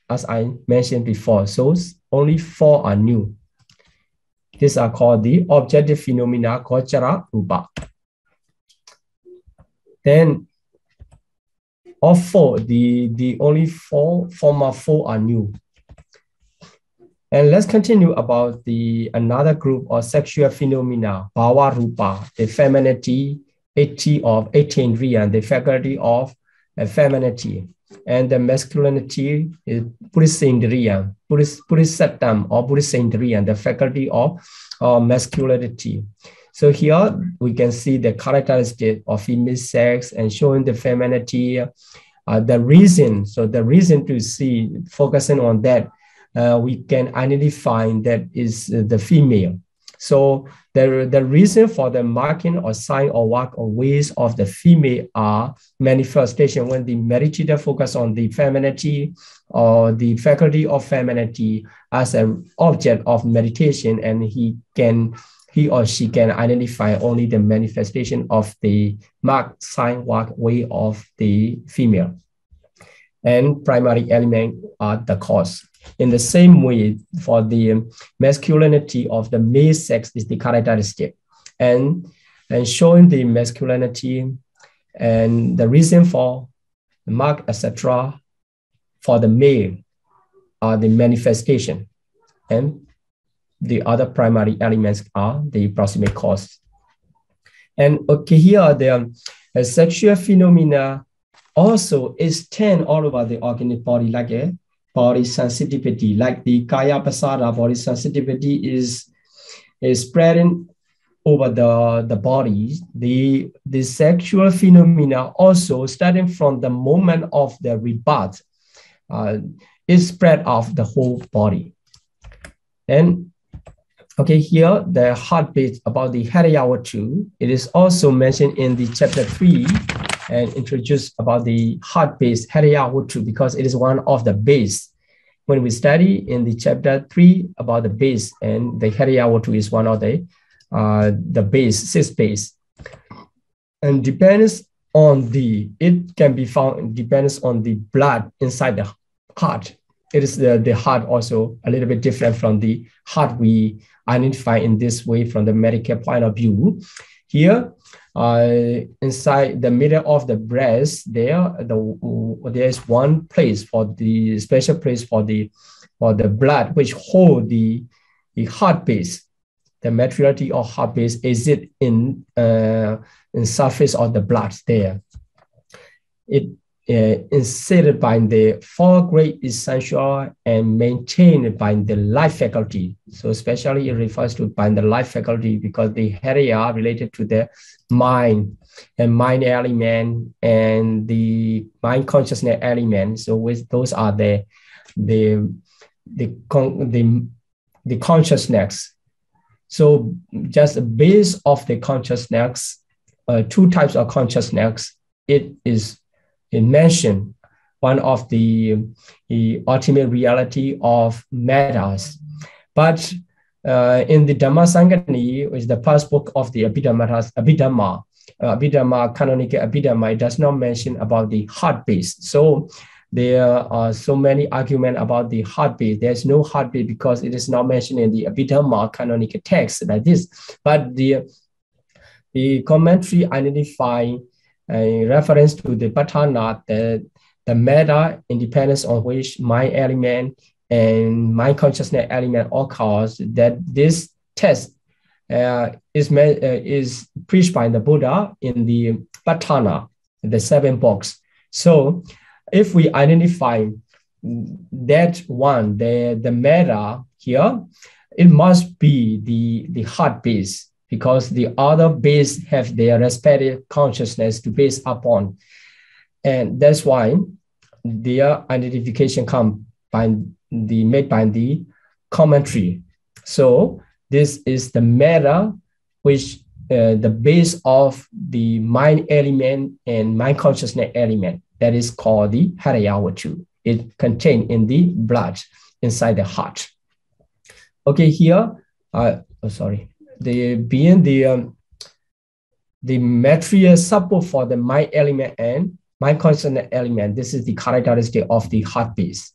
as I mentioned before. So only 4 are new. These are called the objective phenomena, Gochara Rupa. Then All four, the only former four are new. And let's continue about another group of sexual phenomena, Bhava Rupa, the femininity, 18 Riyan, the faculty of femininity, and the masculinity is Purisindriya, Purisattam or Purisindriya, the faculty of masculinity. So here we can see the characteristic of female sex and showing the femininity, the reason. So the reason to see, focusing on that, we can identify that is the female. So the reason for the marking or sign or work or ways of the female are manifestation when the meditator focus on the femininity or the faculty of femininity as an object of meditation, and he or she can identify only the manifestation of the mark, sign, work, way of the female. And primary element are the cause. In the same way, for the masculinity of the male sex is the characteristic, and showing the masculinity and the reason for the mark, etc. for the male are the manifestation, and the other primary elements are the proximate cause. And okay, here are the sexual phenomena also extend all over the organic body, like a body sensitivity, like the Kaya Pasada body sensitivity is spreading over the body. The sexual phenomena also starting from the moment of the rebirth is spread off the whole body. And okay, here the heartbeat about the Hariyawatu, it is also mentioned in the chapter 3 and introduced about the heart-based Hariyawatu because it is one of the base. When we study in the chapter 3 about the base, and the Hariyawatu is one of the base, sixth base. And depends on it can be found, depends on the blood inside the heart. It is the heart also a little bit different from the heart we identify in this way from the medical point of view. Here, inside the middle of the breast, there is one place for the special place for the blood which hold the heart base. The materiality of heart base is it in surface of the blood there. It inserted by the four great essential and maintained by the life faculty. So especially it refers to by the life faculty because the Hariya related to the mind and mind element and the mind consciousness element. So with those are the consciousness. So just the base of the consciousness, two types of consciousness. It mentioned one of the ultimate reality of matters. But in the Dhammasangani, which is the first book of the Abhidhamma, canonical Abhidhamma, it does not mention about the heart base. So there are so many arguments about the heartbeat. There's no heartbeat because it is not mentioned in the Abhidhamma canonical text like this. But the commentary identifying a reference to the Patana, the matter independence on which mind element and mind consciousness element occurs, that this test is preached by the Buddha in the Patana, the 7 books. So if we identify that one, the matter here, it must be the heart base, because the other base have their respective consciousness to base upon. And that's why their identification made by the commentary. So this is the matter which the base of the mind element and mind consciousness element. That is called the Hariyawatu. It contained in the blood inside the heart. Okay, here, the material support for the mind element and mind consciousness element. This is the characteristic of the heart base.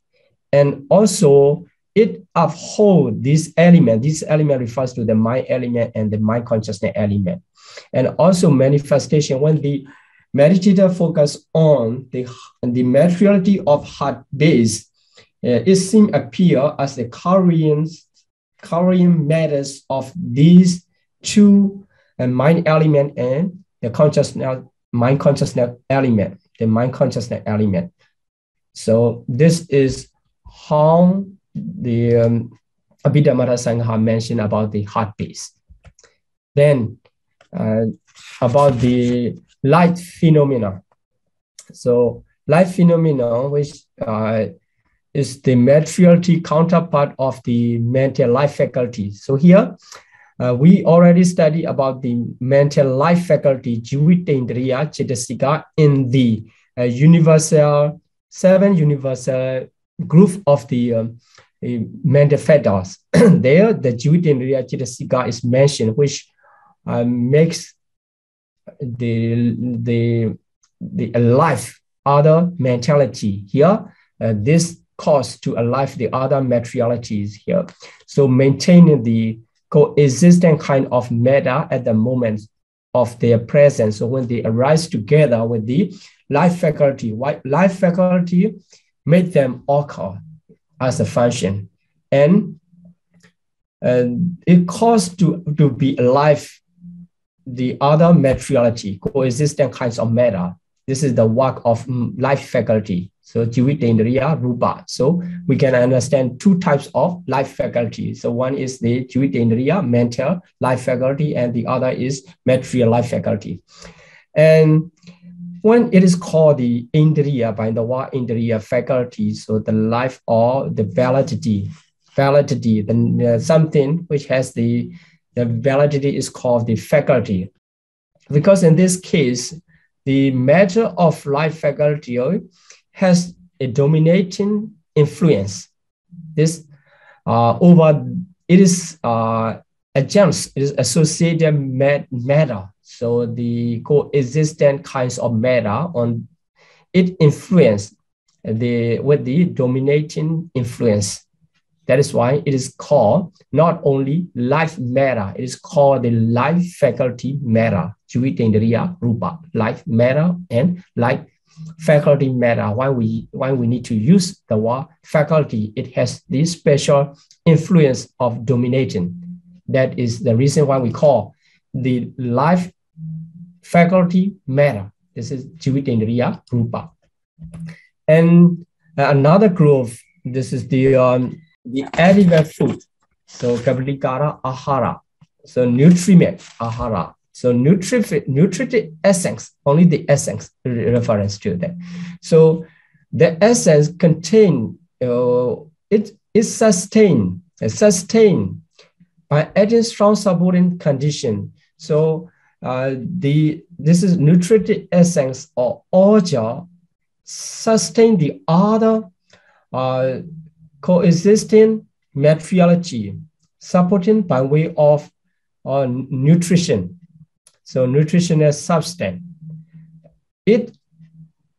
And also it upholds this element. This element refers to the mind element and the mind consciousness element. And also manifestation when the meditator focus on the materiality of heart base, it seems appear as the carrying matters of these two mind element and the mind consciousness element. So this is how the Abhidhamma Sangha mentioned about the heart base. Then about the light phenomena. So light phenomena, which is the materiality counterpart of the mental life faculty. So here, we already studied about the mental life faculty, Jivitendriya Chetasika, in the seven universal group of the mental factors. There, the Jivitendriya Chetasika is mentioned, which makes the alive other mentality here. This cause to alive the other materialities here. So maintaining the coexistent kind of matter at the moment of their presence. So when they arise together with the life faculty, life faculty make them occur as a function. And it causes to be alive the other materiality, coexistent kinds of matter. This is the work of life faculty. So Jivitendriya Rupa. So we can understand two types of life faculty. So one is the Jivitendriya mental life faculty, and the other is material life faculty. And when it is called the Indriya, by the word Indriya faculty, so the life or the validity, then something which has the validity is called the faculty. Because in this case, the matter of life faculty has a dominating influence. This it is adjuncts, it is associated matter. So the coexistent kinds of matter on it influence with the dominating influence. That is why it is called not only life matter, it is called the life faculty matter, Jivitendriya Rupa, life matter and life faculty matter. Why we need to use the word faculty, it has this special influence of dominating. That is the reason why we call the life faculty matter. This is Jivitendriya Rupa. And another group, this is the edible food. So Kaplikara Ahara. So nutriment Ahara. So nutritive essence, only the essence reference to that. So the essence contain, it is sustained by adding strong supporting condition. So this is nutritive essence or order sustain the other coexisting materiality, supporting by way of nutrition. So nutritional substance. It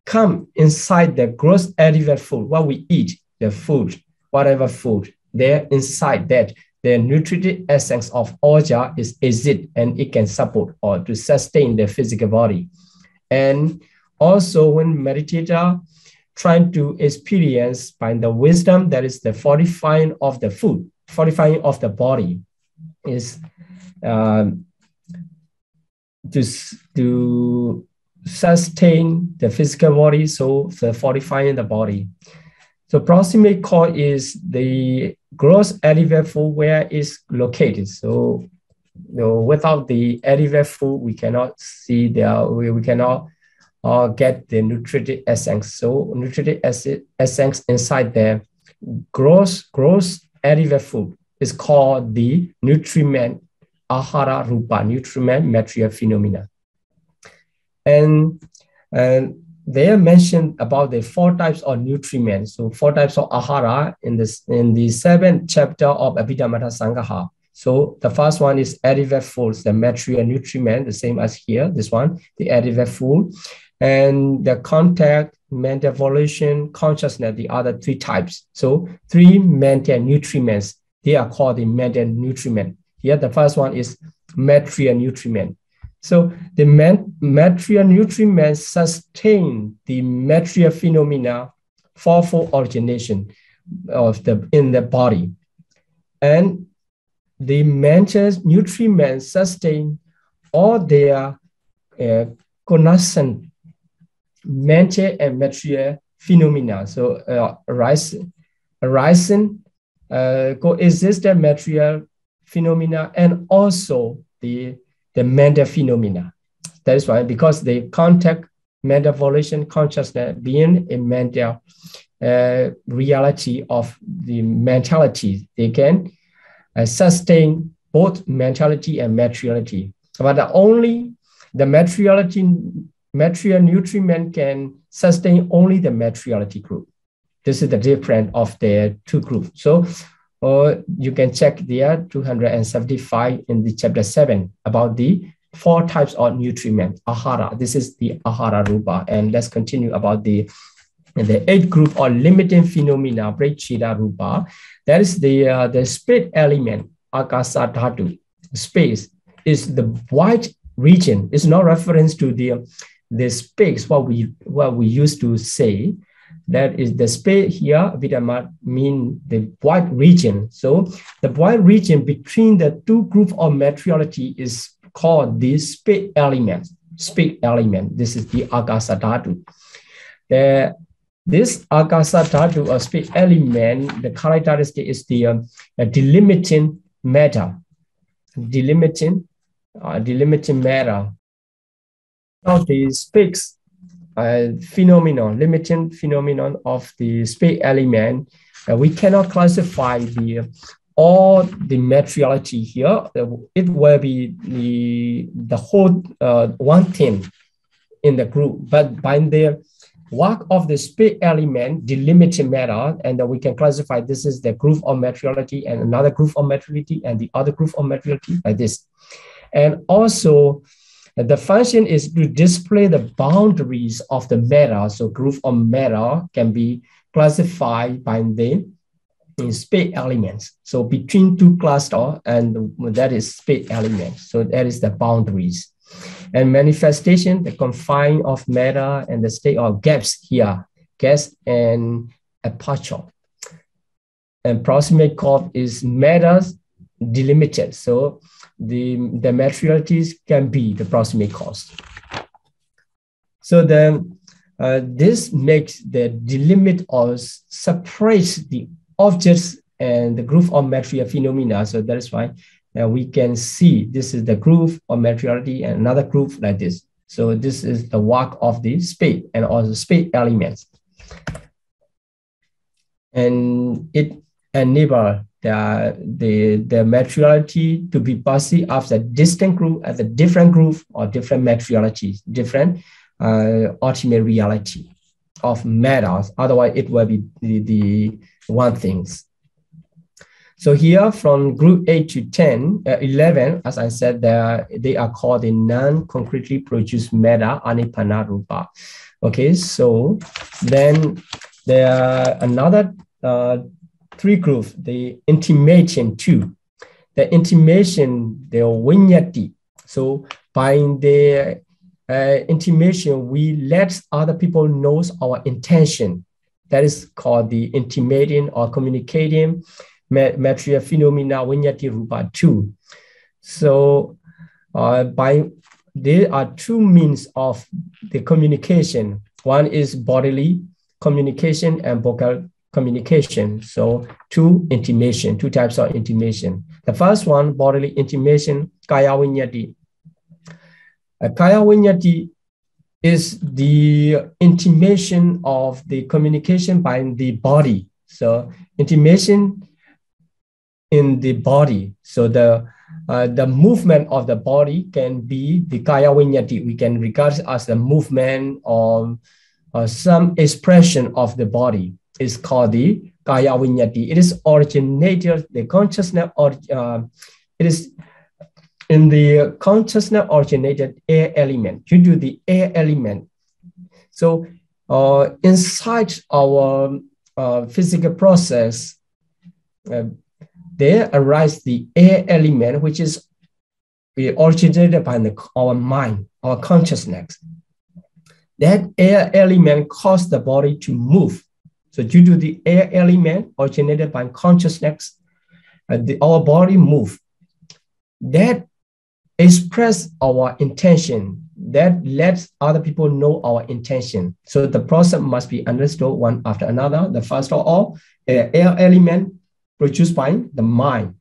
comes inside the gross edible food, what we eat, the food, whatever food, there inside that, the nutritive essence of order is acid, and it can support or to sustain the physical body. And also when meditator trying to experience by the wisdom, that is the fortifying of the food, fortifying of the body, is to sustain the physical body, so the fortifying the body. So proximate cause is the gross edible food where it's located. So without the edible food, we cannot see we cannot get the nutritive essence. So nutritive essence inside the gross edible food is called the nutriment ahara rupa, nutriment material phenomena. And they are mentioned about the 4 types of nutriment. So 4 types of ahara in the 7th chapter of Abhidhamma Sangha. So the first one is edible foods, the material nutriment, the same as here, this one, the edible food. And the contact, mental volition, consciousness, the other 3 types. So 3 mental nutriments, they are called the mental nutriment. Here, the first one is material nutriment. So the material nutriment sustain the material phenomena fourfold origination in the body. And the mental nutriment sustain all their connascent mental and material phenomena. So arising coexistent material phenomena and also the mental phenomena. That is why, because they contact mental volition consciousness being a mental reality of the mentality, they can sustain both mentality and materiality. But only the material nutriment can sustain only the materiality group. This is the difference of the two groups. So you can check there 275 in the chapter 7 about the 4 types of nutriment, ahara. This is the ahara rupa. And let's continue about the 8th group or limiting phenomena, prechida rupa. That is the space element, akasa dhatu. Space is the white region. It's not reference to the space, what we used to say. That is the space here, Abhidhamma mean the white region. So the white region between the two groups of materiality is called the space element. Space element. This is the akasa dhatu. This akasa dhatu or space element, the characteristic is the delimiting matter. Delimiting matter. Now the space phenomenon, limiting phenomenon of the space element, we cannot classify all the materiality here. It will be the whole one thing in the group, but by the work of the space element, delimiting matter, and we can classify this is the group of materiality and another group of materiality and the other group of materiality like this. And also, the function is to display the boundaries of the matter. So group of matter can be classified by the space elements. So between two clusters, and that is space elements. So that is the boundaries. And manifestation, the confine of matter and the state of gaps here, gas and aperture. And proximate cause is matters delimited. So the materialities can be the proximate cause. So then this makes the delimit or separates the objects and the group of material phenomena. So that is why we can see this is the group of materiality and another group like this. So this is the work of the space and also space elements. And it enables the materiality to be perceived as a distinct group, as a different group or different materialities, different ultimate reality of matters. Otherwise, it will be the one things. So here from group 8 to 11, as I said, they are called the non-concretely produced matter, anipanna rupa. Okay, so then there are another 3 groups, the intimation 2. The intimation, the vignati. So by the intimation, we let other people know our intention. That is called the intimating or communicating material phenomena, vignati rupa 2. So there are 2 means of the communication. One is bodily communication and vocal communication. So 2 types of intimation. The first one, bodily intimation, kaya vignati. Kaya vignati is the intimation of the communication by the body. So intimation in the body. So the movement of the body can be the kaya vignati. We can regard it as the movement or some expression of the body. Is called the kaya vignati. It is originated, the consciousness, it is in the consciousness originated air element, due to the air element. So inside our physical process, there arises the air element, which is originated by our mind, our consciousness. That air element caused the body to move. So due to the air element originated by consciousness, our body move. That express our intention. That lets other people know our intention. So the process must be understood one after another. The first of all, air element produced by the mind.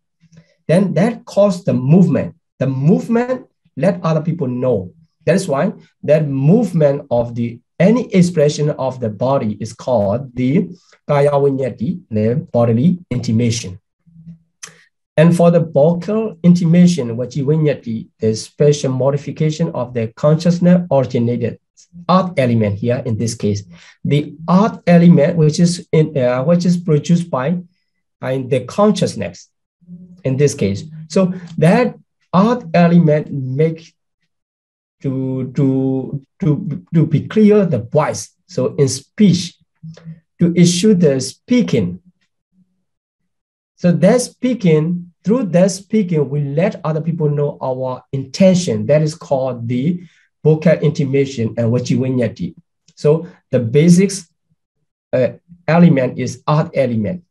Then that caused the movement. The movement let other people know. That is why that movement of any expression of the body is called the kaya vinyati, the bodily intimation. And for the vocal intimation, vaci vinyati, the special modification of the consciousness originated art element here in this case. The art element, which is produced by the consciousness in this case. So that art element make to be clear the voice. So in speech, to issue the speaking. So that speaking, through that speaking, we let other people know our intention. That is called the vocal intimation and vaci vinyati. So the basics element is art element.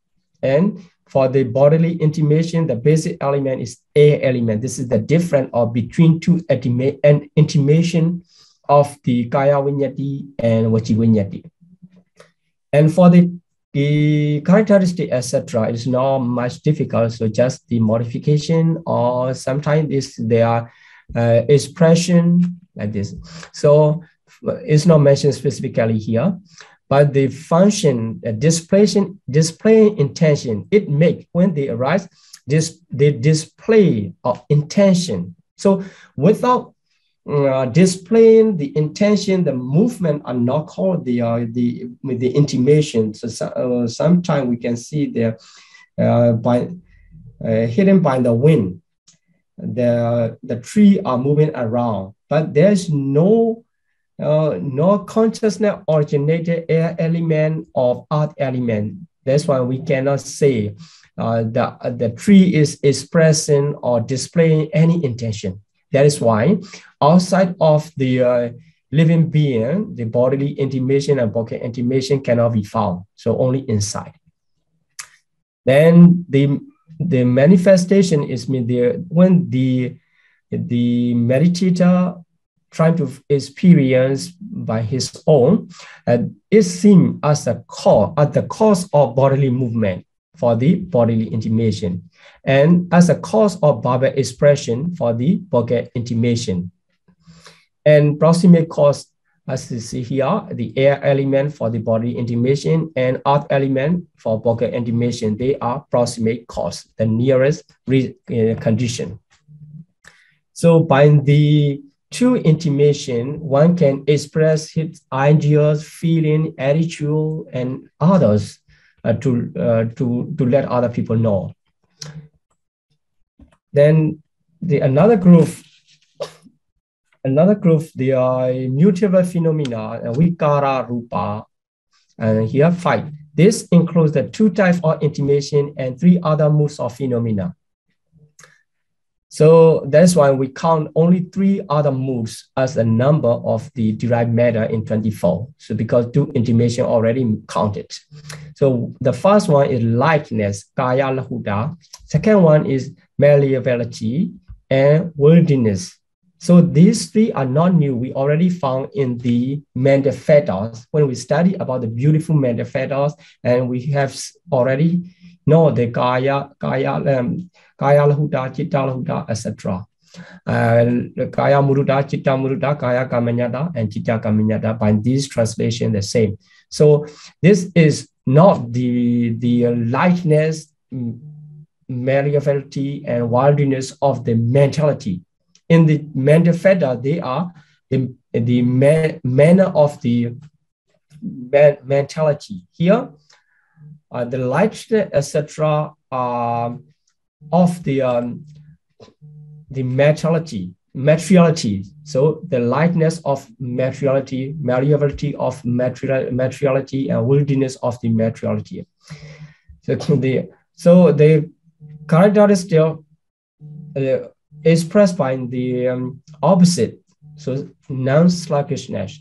And for the bodily intimation, the basic element is air element. This is the difference between two intimation of the kaya vinyati and vaci vinyati. And for the characteristic, etc., it's not much difficult. So just the modification, or sometimes their expression like this. So it's not mentioned specifically here. But the function, displaying intention, it make when they arise, they display of intention. So without displaying the intention, the movement are not called the intimation. So sometimes we can see there hidden by the wind, the tree are moving around, but there's no consciousness originated air element of art element. That's why we cannot say the tree is expressing or displaying any intention. That is why outside of the living being, the bodily intimation and vocal intimation cannot be found. So only inside. Then the manifestation is when the meditator trying to experience by his own, it seems as the cause of bodily movement for the bodily intimation, and as a cause of verbal expression for the vocal intimation. And proximate cause, as you see here, the air element for the body intimation and art element for vocal intimation, they are proximate cause, the nearest condition. So by the true intimation, one can express his ideas, feeling, attitude, and others to let other people know. Then another group, they are mutable phenomena, vikara rupa, and here 5. This includes the 2 types of intimation and 3 other modes of phenomena. So that's why we count only 3 other modes as a number of the derived matter in 24. So because 2 intimation already counted. So the first one is lightness, kaya lahuta. Second one is malleability and worldliness. So these 3 are not new. We already found in the mental fetters when we study about the beautiful mental fetters, and we have already know the kaya lahuta, chitta lahuta, etc. Kaya muruta, chitta muruta, kaya kamanyata, and chitta kamanyata. By this translation, the same. So this is not the lightness, malleability, and wildness of the mentality. In the mental fetter, they are the manner of the mentality. Here, the lightness, etc., of the materiality. So the lightness of materiality, malleability of materiality, and wildness of the materiality. So the characteristic expressed by the opposite, so non-sluggishness.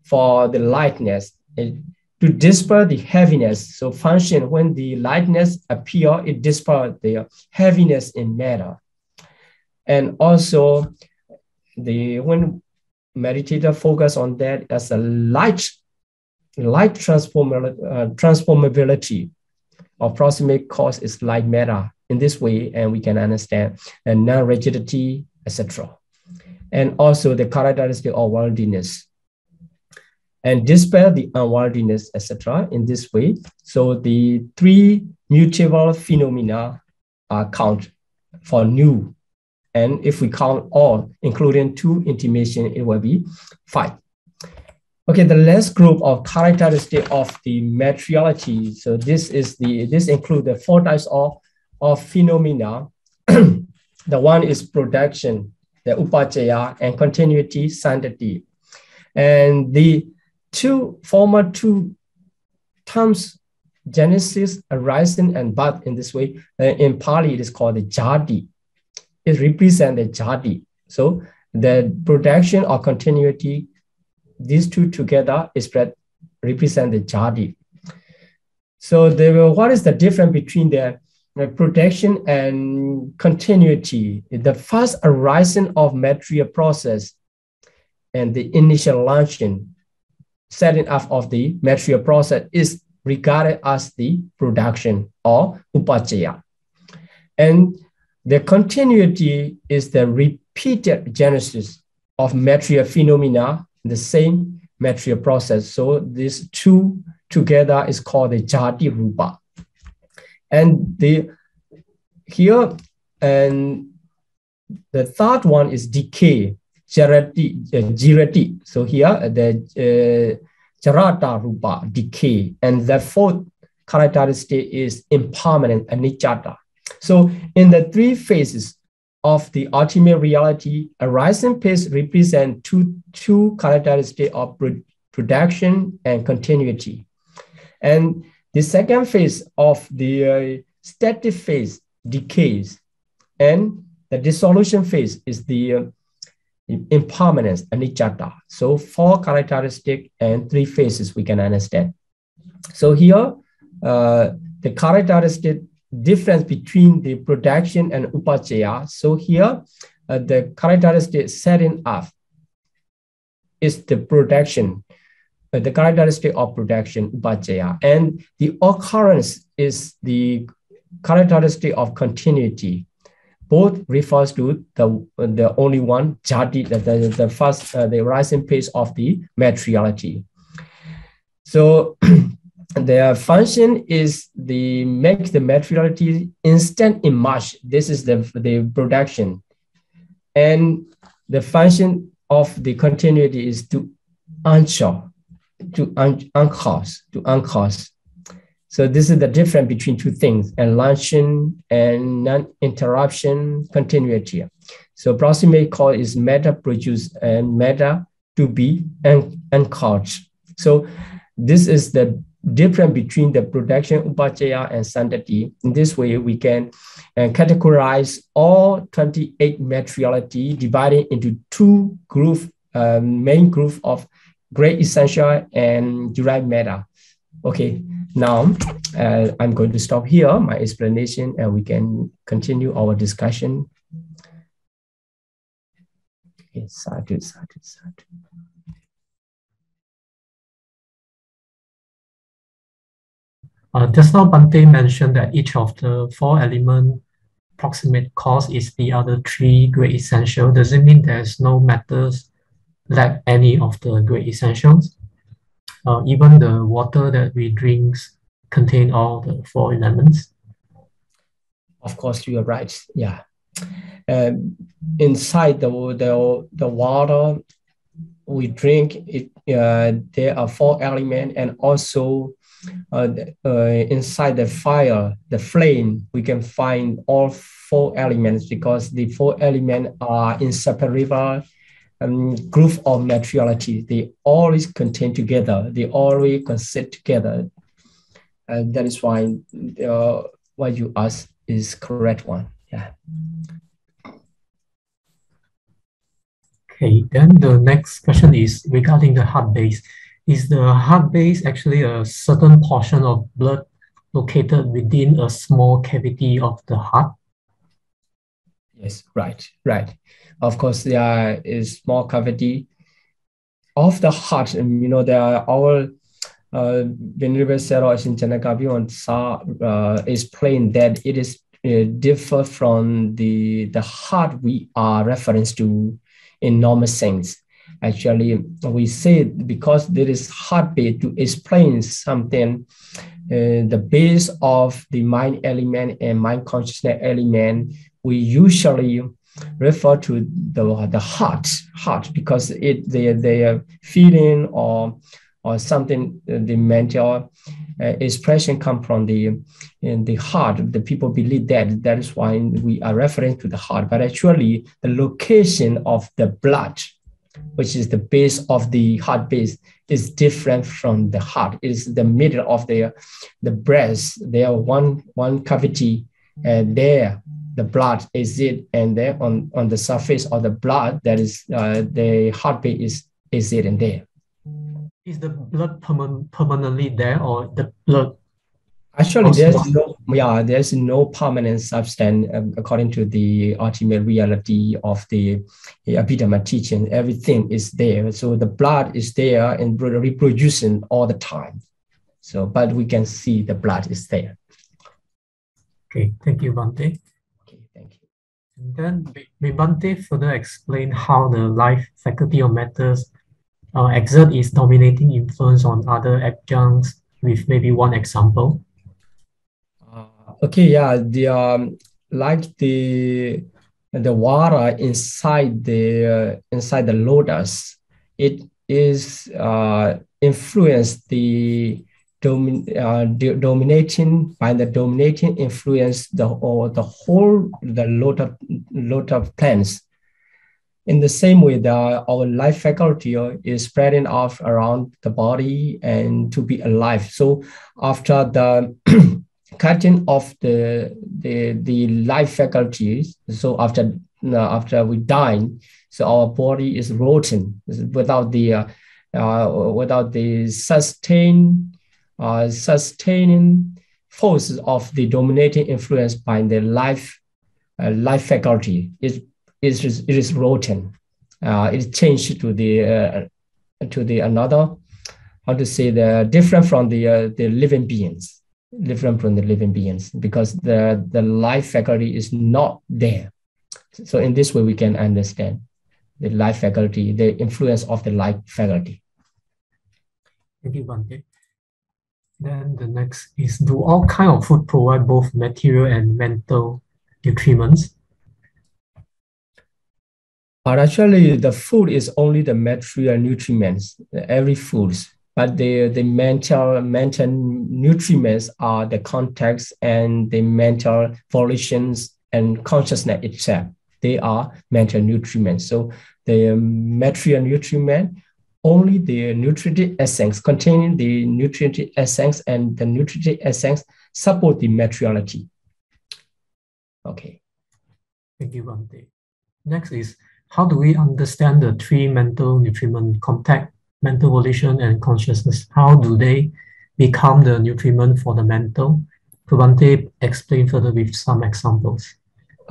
For the lightness, to dispel the heaviness. So function, when the lightness appear, it dispels the heaviness in matter. And also, when meditator focus on that as a light transformability of proximate cause is light matter in this way, and we can understand and non-rigidity, etc. And also the characteristic of worldliness, and dispel the unworldliness, etc. in this way. So the three mutable phenomena are count for new. And if we count all, including 2 intimation, it will be 5. Okay, the last group of characteristic of the materiality. So this includes the 4 types of phenomena. The one is production, the upajjaya, and continuity, sandati. And the former two terms, genesis, arising, and birth in this way, in Pali it is called the jati. It represents the jati. So the production or continuity, these two together represent the jati. So what is the difference between the production and continuity? The first arising of material process and the initial launching, setting up of the material process is regarded as the production or upajjaya. And the continuity is the repeated genesis of material phenomena in the same material process. So these two together is called the jati rupa. And here, and the third one is decay, jirati. So here, the jarata rupa, decay. And the fourth characteristic is impermanent, anicca. So in the 3 phases of the ultimate reality, arising phase represents two characteristics of production and continuity. And the second phase of the static phase decays, and the dissolution phase is the impermanence, anicca. So 4 characteristics and 3 phases we can understand. So here, the characteristic difference between the production and upajjaya. So here, the characteristic setting up is the production, the characteristic of production, upajjaya, and the occurrence is the characteristic of continuity. Both refers to the only one, jati, the first, the rising phase of the materiality. So their function is make the materiality instant emerge. This is the production. And the function of the continuity is to uncause. So this is the difference between 2 things, enlarging and non-interruption continuity. So proximate cause is matter produced and matter to be encouraged. So this is the difference between the production, upajjaya, and sandati. In this way, we can categorize all 28 materiality divided into 2 groups, main group of great essential and derived matter. Okay, now I'm going to stop here, my explanation, and we can continue our discussion. Okay, sadhu. Just now, Bhante mentioned that each of the 4 element proximate cause is the other 3 great essential. Does it mean there's no matters lack any of the great essentials? Even the water that we drink contain all the 4 elements? Of course, you are right. Yeah. Inside the water we drink, there are 4 elements, and also inside the fire, the flame, we can find all 4 elements, because the 4 elements are inseparable group of materiality. They always contain together. They always consist together. And that is why what you ask is correct one. Yeah. Okay, then the next question is regarding the heart base. Is the heart base actually a certain portion of blood located within a small cavity of the heart? Yes, right. Of course, there is small cavity of the heart. And, there are our Venerable Sarah explained that it is differ from the heart we are referenced to in normal sense. Actually, we say because there is heartbeat to explain something, the base of the mind element and mind consciousness element, we usually refer to the heart because they feeling or something, the mental expression come from in the heart. The people believe that is why we are referring to the heart, but actually the location of the blood, which is the base of the heart base, is different from the heart. It is the middle of the breast. There are one cavity, and there the blood is it, and there on the surface of the blood, that is the heartbeat is it in there. Is the blood permanently there, or the blood? Actually, there's no permanent substance according to the ultimate reality of the Abhidhamma teaching. Everything is there. So the blood is there and reproducing all the time. So, but we can see the blood is there. Okay, thank you, Bhante. Okay, thank you. And then may Bhante further explain how the life faculty of matters exert its dominating influence on other adjuncts with maybe one example? Okay, yeah, the like the water inside the lotus, it is influenced dominating by the dominating influence the whole lotus plants. In the same way, our life faculty is spreading off around the body and to be alive. So after the cutting off the life faculties, so after we die, so our body is rotten without the sustaining forces of the dominating influence by the life faculty. It is rotten. It changed to the another, how to say, the different from the living beings. Different from the living beings, because the life faculty is not there. So in this way, we can understand the life faculty, the influence of the life faculty. Thank you, Bhante. Then the next is, do all kinds of food provide both material and mental nutriments? But actually, the food is only the material nutriments, every foods. But the mental nutriments are the context and the mental volitions and consciousness itself. They are mental nutriments. So the material nutriment, only the nutritive essence containing the nutritive essence, and the nutritive essence support the materiality. Okay. Thank you, Bhante. Next is, how do we understand the three mental nutriment: contact, mental volition, and consciousness? How do they become the nutriment for the mental? Bhante explain further with some examples.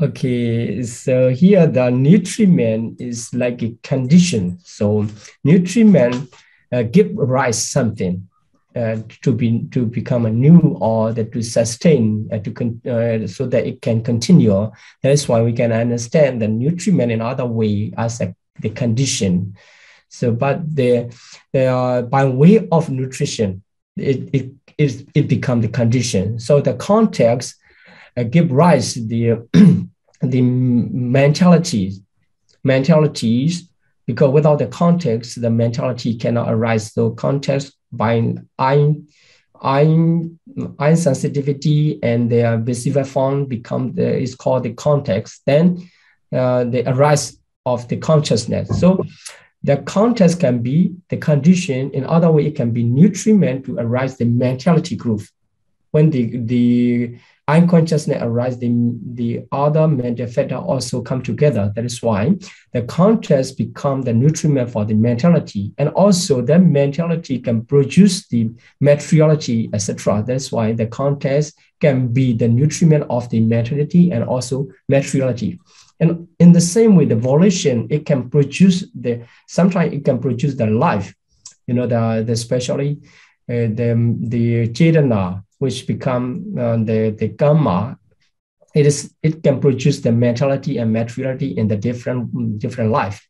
Okay, so here the nutriment is like a condition. So nutriment give rise something to become a new, or that to sustain so that it can continue. That is why we can understand the nutriment in other way as the condition. So, but by way of nutrition, it becomes the condition. So the context give rise to the mentalities, because without the context, the mentality cannot arise. So context by ion sensitivity and their visible form is called the context. Then the arise of the consciousness. So the context can be the condition. In other way, it can be nutriment to arise the mentality group. When the unconsciousness arises, the other mental factor also come together. That is why the context become the nutriment for the mentality, and also the mentality can produce the materiality, etc. That's why the context can be the nutriment of the mentality and also materiality. And in the same way, the volition, it can produce sometimes it can produce the life, the especially the Chetana, which become the Karma. It can produce the mentality and materiality in the different life.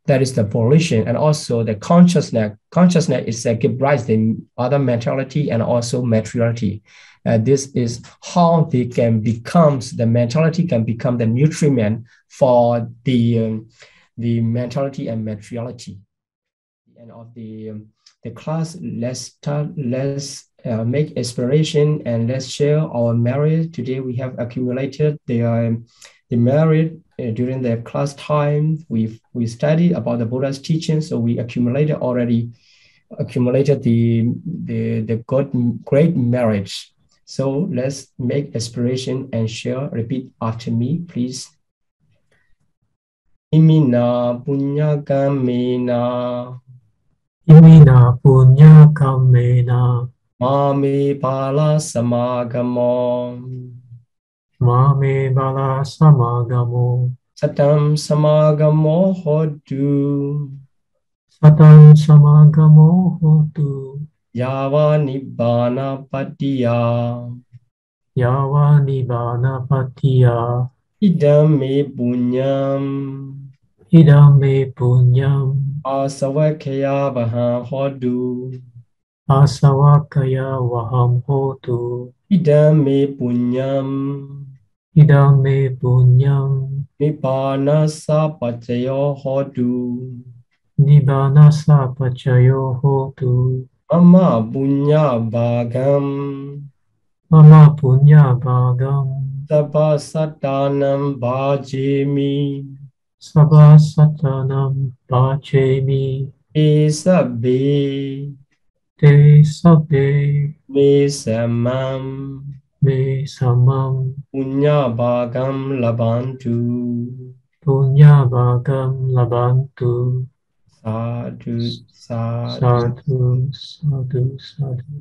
That is the volition, and also the consciousness. Consciousness is give rise to the other mentality and also materiality. This is how they can become, the mentality can become the nutriment for the mentality and materiality. End of the class, let's make exploration and let's share our merit. Today we have accumulated the merit during the class time. We studied about the Buddha's teaching, so we already accumulated the great merit. So let's make exploration and share. Repeat after me, please. Imina punya kamena. Imina punya kamena. Mame bala samagamo. Mame bala samagamo. Satam samagamo hodu. Satam samagamo hotu. Yava nibbana patiya. Yava nibbana patiya. Idam me punyam. Idam me punyam. Asavakaya vaha hodu. Asavakaya vaham hotu. Idam me punyam. Idam me punyam. Nibbana sapachayo hodu. Nibbana sapachayo hotu. Mama punya bhagam. Mama punya bhagam. Sabha satanam bhajemi. Sabha satanam bhajemi. Te sabbe. Te sabbe. Me samam. Me samam. Punya bhagam labantu. Punya bhagam labantu. Sadhu, sadhu. Sadhu, sadhu, sadhu.